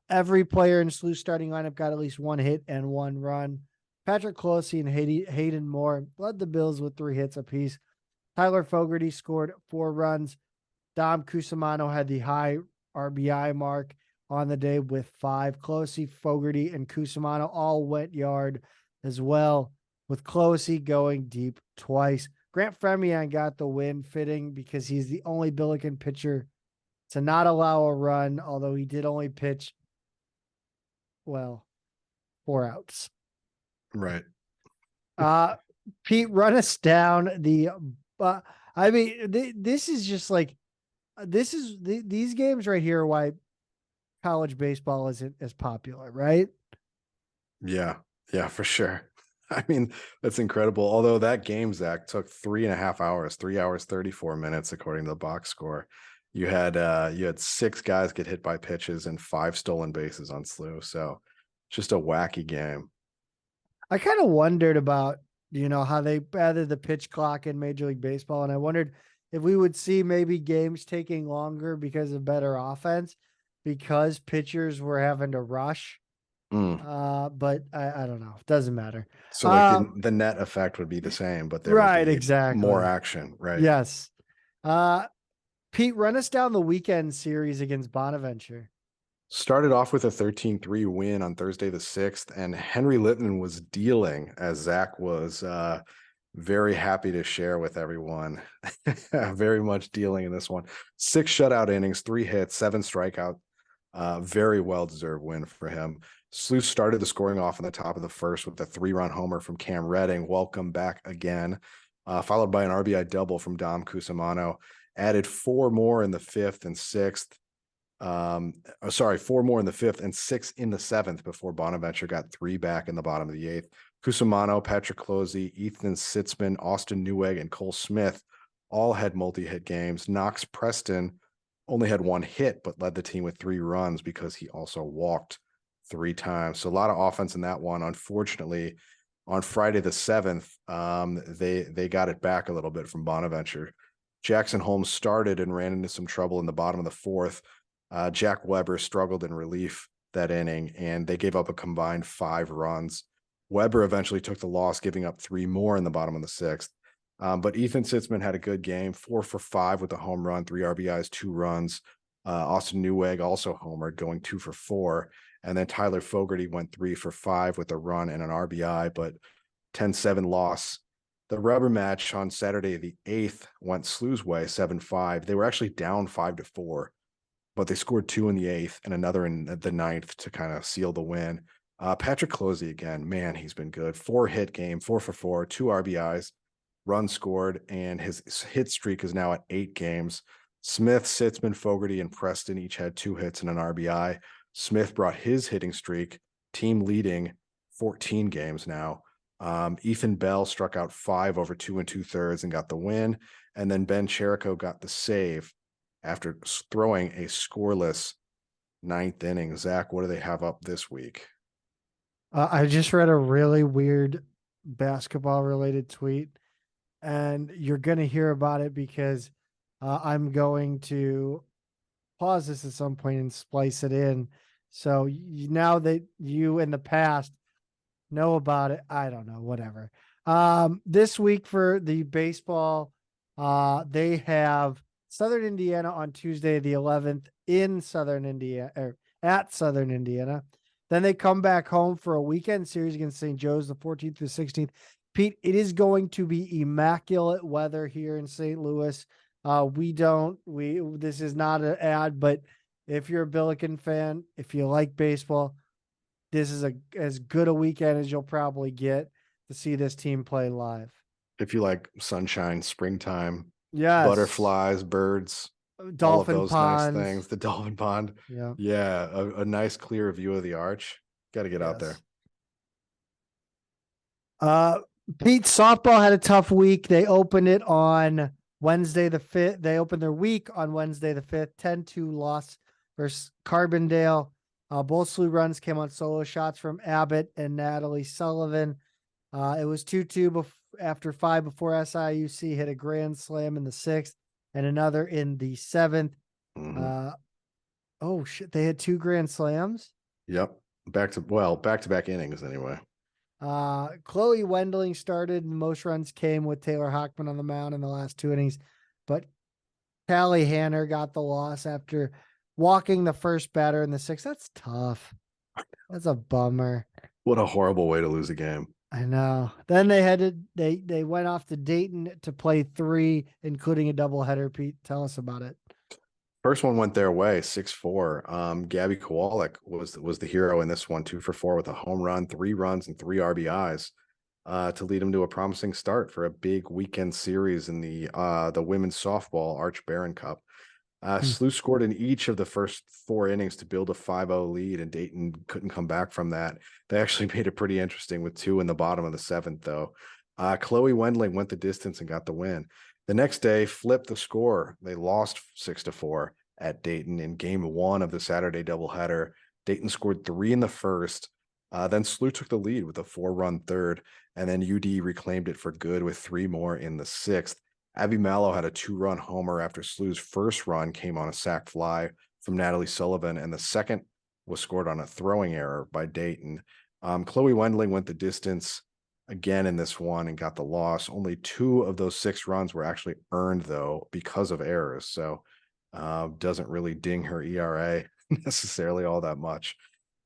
Every player in SLU's starting lineup got at least 1 hit and 1 run. Patrick Closey and Hayden Moore led the Bills with 3 hits apiece. Tyler Fogarty scored 4 runs. Dom Cusimano had the high RBI mark on the day with 5. Closey, Fogarty, and Cusimano all went yard as well, with Closey going deep twice. Grant Fremian got the win, fitting because he's the only Billiken pitcher to not allow a run, although he did only pitch, 4 outs. Right. Pete, run us down this is just like, these games right here are why college baseball isn't as popular, right? Yeah, for sure. I mean, that's incredible. Although that game, Zach, took 3.5 hours, 3 hours, 34 minutes, according to the box score. You had 6 guys get hit by pitches and 5 stolen bases on SLU. So just a wacky game. I kind of wondered about, how they added the pitch clock in Major League Baseball. And I wondered if we would see maybe games taking longer because of better offense, because pitchers were having to rush. But I don't know. It doesn't matter. So like the net effect would be the same, but there would be exactly more action, right? Yes. Pete, run us down the weekend series against Bonaventure. Started off with a 13-3 win on Thursday the 6th, and Henry Littman was dealing, as Zach was very happy to share with everyone. Very much dealing in this one. 6 shutout innings, 3 hits, 7 strikeout. Very well-deserved win for him. SLU started the scoring off in the top of the first with a 3-run homer from Cam Redding. Welcome back again. Followed by an RBI double from Dom Cusimano. Added 4 more in the 5th and 6th. 4 more in the 5th and 6 in the 7th before Bonaventure got 3 back in the bottom of the 8th. Cusimano, Patrick Closey, Ethan Sitzman, Austin Newegg, and Cole Smith all had multi-hit games. Knox Preston only had 1 hit, but led the team with 3 runs because he also walked 3 times. So a lot of offense in that one. Unfortunately, on Friday the 7th, they got it back a little bit from Bonaventure. Jackson Holmes started and ran into some trouble in the bottom of the 4th. Jack Weber struggled in relief that inning, and they gave up a combined 5 runs. Weber eventually took the loss, giving up 3 more in the bottom of the 6th. But Ethan Sitzman had a good game, 4 for 5 with a home run, 3 RBIs, 2 runs. Austin Newegg also homered, going 2 for 4. And then Tyler Fogarty went 3 for 5 with a run and an RBI, but 10-7 loss. The rubber match on Saturday the 8th went SLU's way, 7-5. They were actually down 5-4, but they scored 2 in the 8th and another in the 9th to kind of seal the win. Patrick Closey again, man, he's been good. 4-hit game, 4 for 4, 2 RBIs, run scored, and his hit streak is now at 8 games. Smith, Sitzman, Fogarty, and Preston each had 2 hits and an RBI. Smith brought his hitting streak, team leading 14 games now. Ethan Bell struck out 5 over 2 2/3 and got the win. And then Ben Cherico got the save after throwing a scoreless 9th inning. Zach, what do they have up this week? I just read a really weird basketball related tweet, and you're going to hear about it because I'm going to pause this at some point and splice it in. So now that you in the past know about it, I don't know, whatever. This week for the baseball, they have Southern Indiana on Tuesday, the 11th in Southern Indiana, or at Southern Indiana. Then they come back home for a weekend series against St. Joe's, the 14th through 16th. Pete, it is going to be immaculate weather here in St. Louis. This is not an ad, but if you're a Billiken fan, if you like baseball, this is as good a weekend as you'll probably get to see this team play live. If you like sunshine, springtime, yes, butterflies, birds, dolphin all of those ponds. nice things, the dolphin pond. Yeah. A nice clear view of the arch. Got to get out there. Pete, softball had a tough week. They opened it on Wednesday the 5th. They opened their week on Wednesday the 5th, 10-2 loss versus Carbondale. Both SLU runs came on solo shots from Abbott and Natalie Sullivan. It was 2-2 after 5 before SIUC hit a grand slam in the 6th and another in the 7th. Oh shit, they had 2 grand slams. Yep. Back-to-back innings anyway. Chloe Wendling started, and most runs came with Taylor Hockman on the mound in the last 2 innings, but Callie Hanner got the loss after walking the first batter in the 6th. That's tough. That's a bummer. What a horrible way to lose a game. I know. Then they went off to Dayton to play 3, including a doubleheader. Pete, tell us about it. First one went their way, 6-4. Gabby Kowalik was the hero in this one, 2 for 4 with a home run, 3 runs, and 3 RBIs to lead them to a promising start for a big weekend series in the women's softball Arch Barron Cup. SLU scored in each of the first 4 innings to build a 5-0 lead, and Dayton couldn't come back from that. They actually made it pretty interesting with 2 in the bottom of the 7th, though. Chloe Wendling went the distance and got the win. The next day, flipped the score. They lost 6-4 at Dayton in game 1 of the Saturday doubleheader. Dayton scored 3 in the first. Then SLU took the lead with a 4-run third, and then UD reclaimed it for good with 3 more in the 6th. Abby Mallow had a 2-run homer after SLU's first run came on a sac fly from Natalie Sullivan, and the second was scored on a throwing error by Dayton. Chloe Wendling went the distance again in this one and got the loss. Only 2 of those 6 runs were actually earned, though, because of errors. So doesn't really ding her ERA necessarily all that much.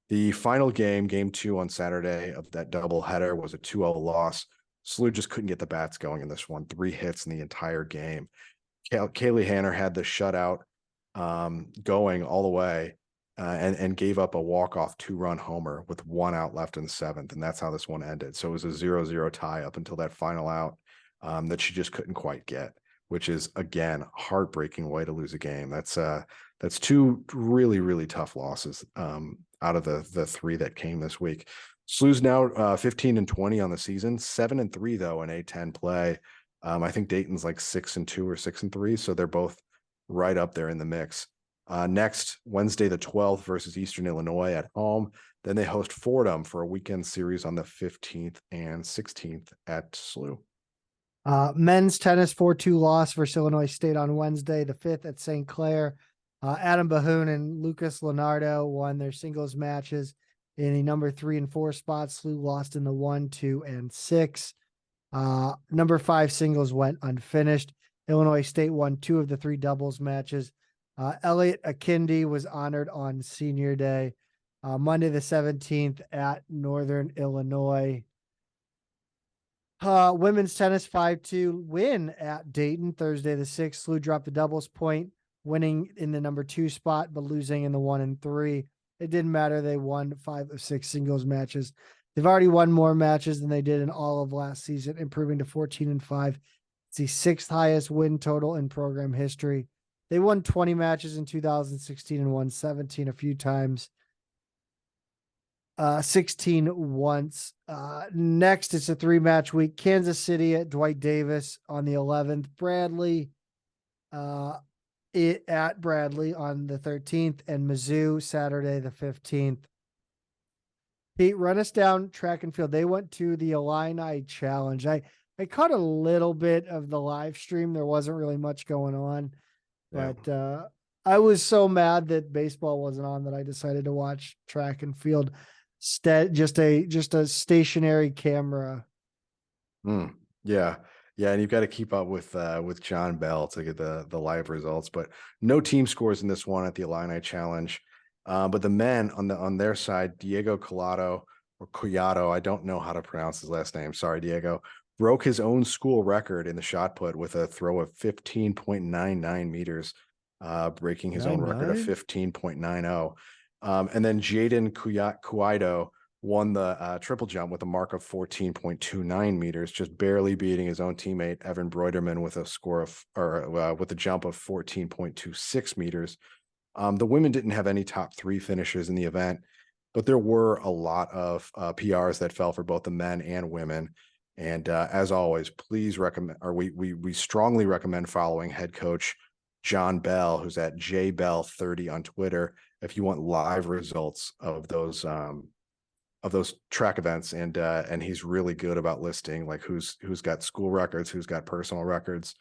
The final game, game 2 on Saturday of that doubleheader, was a 2-0 loss. SLU just couldn't get the bats going in this one. 3 hits in the entire game. Kaylee Hanner had the shutout going all the way and gave up a walk-off 2-run homer with 1 out left in the 7th, and that's how this one ended. So it was a 0-0 tie up until that final out that she just couldn't quite get, which is, again, heartbreaking way to lose a game. That's 2 really, really tough losses out of the 3 that came this week. SLU's now 15-20 on the season, 7-3 though in A10 play. I think Dayton's like 6-2 or 6-3, so they're both right up there in the mix. Next, Wednesday the 12th versus Eastern Illinois at home. Then they host Fordham for a weekend series on the 15th and 16th at SLU. Men's tennis 4-2 loss versus Illinois State on Wednesday, the 5th at St. Clair. Adam Bahoon and Lucas Leonardo won their singles matches in the number 3 and 4 spots. SLU lost in the 1, 2, and 6. Number 5 singles went unfinished. Illinois State won 2 of the 3 doubles matches. Elliot Akindi was honored on Senior Day, Monday the 17th at Northern Illinois. Women's tennis 5-2 win at Dayton Thursday the 6th. SLU dropped the doubles point, winning in the number 2 spot, but losing in the 1 and 3. It didn't matter. They won 5 of 6 singles matches. They've already won more matches than they did in all of last season, improving to 14-5. It's the 6th highest win total in program history. They won 20 matches in 2016 and won 17 a few times. 16 once. Next, it's a 3-match week. Kansas City at Dwight Davis on the 11th. Bradley at Bradley on the 13th, and Mizzou Saturday the 15th. Pete, run us down track and field. They went to the Illini Challenge. I caught a little bit of the live stream. There wasn't really much going on, but I was so mad that baseball wasn't on that I decided to watch track and field. Just a stationary camera. Yeah. And you've got to keep up with John Bell to get the live results, but no team scores in this one at the Illini Challenge. But the men on their side, Diego Collado or Collado, I don't know how to pronounce his last name. Sorry, Diego, broke his own school record in the shot put with a throw of 15.99 meters, breaking his own record of 15.90. And then Jaden Cuido won the triple jump with a mark of 14.29 meters, just barely beating his own teammate Evan Broiderman with a score of with a jump of 14.26 meters. The women didn't have any top 3 finishers in the event, but there were a lot of PRs that fell for both the men and women. And as always, please recommend, or we strongly recommend following head coach John Bell, who's at jbell30 on Twitter, if you want live results of those track events. And he's really good about listing like who's got school records, who's got personal records.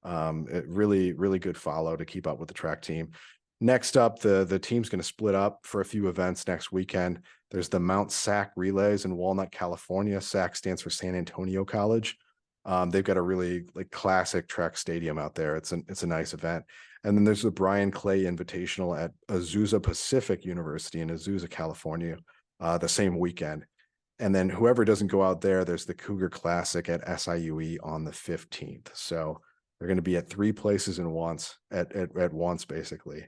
It really good follow to keep up with the track team. Next up, the team's going to split up for a few events next weekend. There's the Mount SAC Relays in Walnut, California. SAC stands for San Antonio College. They've got a really like classic track stadium out there. It's a nice event. And then there's the Brian Clay Invitational at Azusa Pacific University in Azusa, California, the same weekend. And then whoever doesn't go out there, there's the Cougar Classic at SIUE on the 15th. So they're going to be at 3 places at once, basically,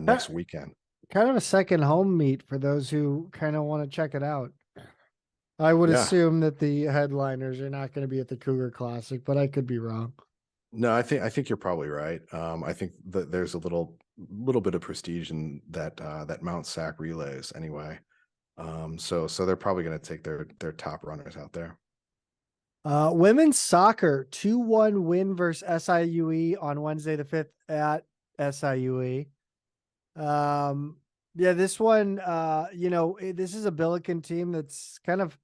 next weekend. Kind of a second home meet for those who kind of want to check it out. I would assume that the headliners are not going to be at the Cougar Classic, but I could be wrong. No, I think you're probably right. I think that there's a little bit of prestige in that Mount SAC Relays anyway. So they're probably going to take their top runners out there. Women's soccer 2-1 win versus SIUE on Wednesday the 5th at SIUE. This one, this is a Billiken team that's kind of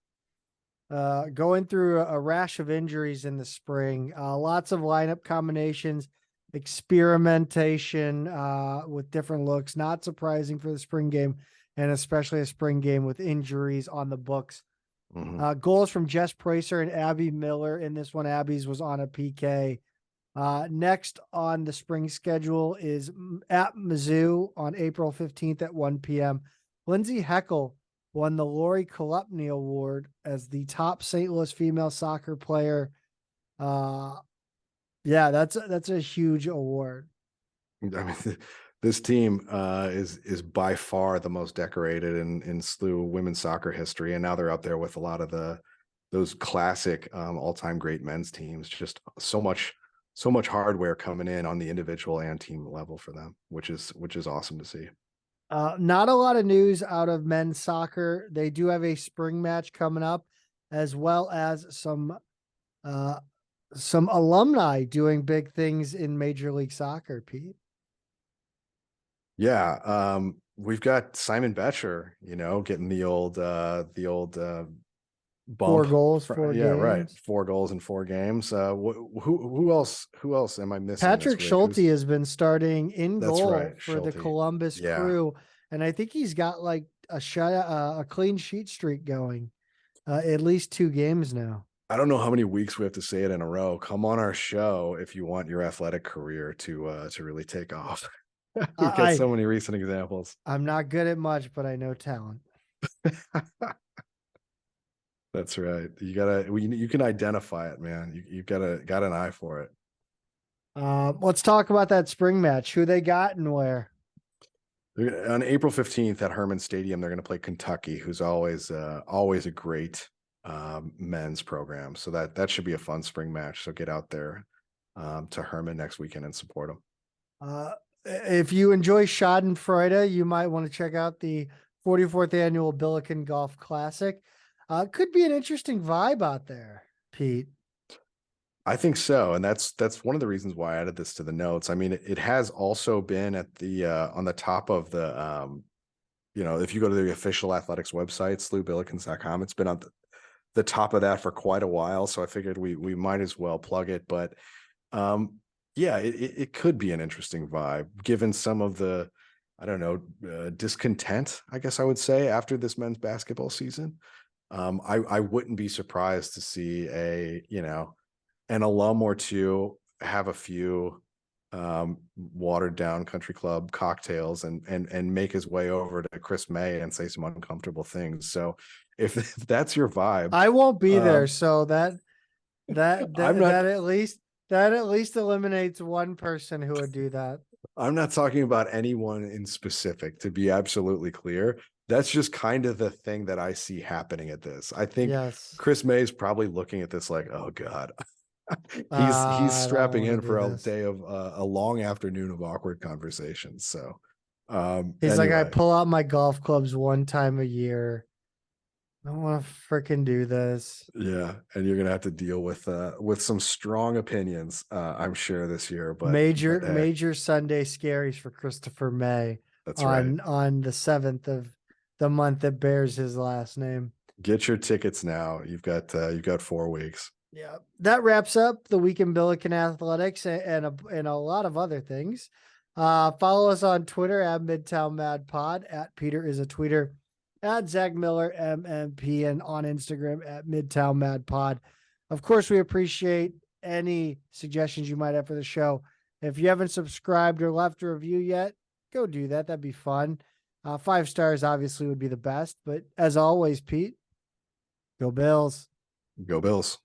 going through a rash of injuries in the spring. Lots of lineup combinations, experimentation with different looks. Not surprising for the spring game, and especially a spring game with injuries on the books. Mm-hmm. Goals from Jess Pracer and Abby Miller in this one. Abby's was on a PK. Next on the spring schedule is at Mizzou on April 15th at 1 p.m. Lindsay Heckel won the Lori Kolupny Award as the top St. Louis female soccer player. That's a huge award. I mean, this team is by far the most decorated in SLU women's soccer history, and now they're up there with a lot of those classic all-time great men's teams. Just so much hardware coming in on the individual and team level for them, which is awesome to see. Not a lot of news out of men's soccer. They do have a spring match coming up, as well as some alumni doing big things in Major League Soccer, Pete. Yeah. We've got Simon Betcher, getting the old bump. 4 goals, 4 games. Right. 4 goals in 4 games. Who else am I missing? Patrick Schulte has been starting in goal for the Columbus Crew. And I think he's got like a clean sheet streak going, at least 2 games now. I don't know how many weeks we have to say it in a row. Come on our show if you want your athletic career to really take off. We've got so many recent examples. I'm not good at much, but I know talent. That's right. You can identify it, man. You've got an eye for it. Let's talk about that spring match. Who they got and where? On April 15th at Herman Stadium, they're going to play Kentucky, who's always a great men's program. So that should be a fun spring match. So get out there to Herman next weekend and support them. If you enjoy Schadenfreude, you might want to check out the 44th annual Billiken Golf Classic. Could be an interesting vibe out there, Pete. I think so. And that's one of the reasons why I added this to the notes. I mean, it has also been at the on the top of the if you go to the official athletics website, slubillikens.com, it's been on the top of that for quite a while. So I figured we might as well plug it. But it could be an interesting vibe given some of the, discontent, I guess I would say, after this men's basketball season. I wouldn't be surprised to see an alum or two have a few watered down country club cocktails and make his way over to Chris May and say some uncomfortable things. So if that's your vibe, I won't be there. So that at least eliminates one person who would do that. I'm not talking about anyone in specific, to be absolutely clear. That's just kind of the thing that I see happening at this. I think Chris May is probably looking at this like, oh God, he's strapping in for a day of a long afternoon of awkward conversations. So he's like, I pull out my golf clubs one time a year. I don't want to freaking do this. Yeah, and you're gonna have to deal with some strong opinions, I'm sure, this year. But major Sunday scaries for Christopher May. That's right. On the 7th of the month that bears his last name. Get your tickets now. You've got 4 weeks. Yeah, that wraps up the week in Billiken athletics and a lot of other things. Follow us on Twitter at Midtown Mad Pod, at Peter is a tweeter, at Zach Miller MMP, and on Instagram at Midtown Mad Pod. Of course, we appreciate any suggestions you might have for the show. If you haven't subscribed or left a review yet, go do that. That'd be fun. 5 stars obviously would be the best, but as always, Pete, go Bills. Go Bills.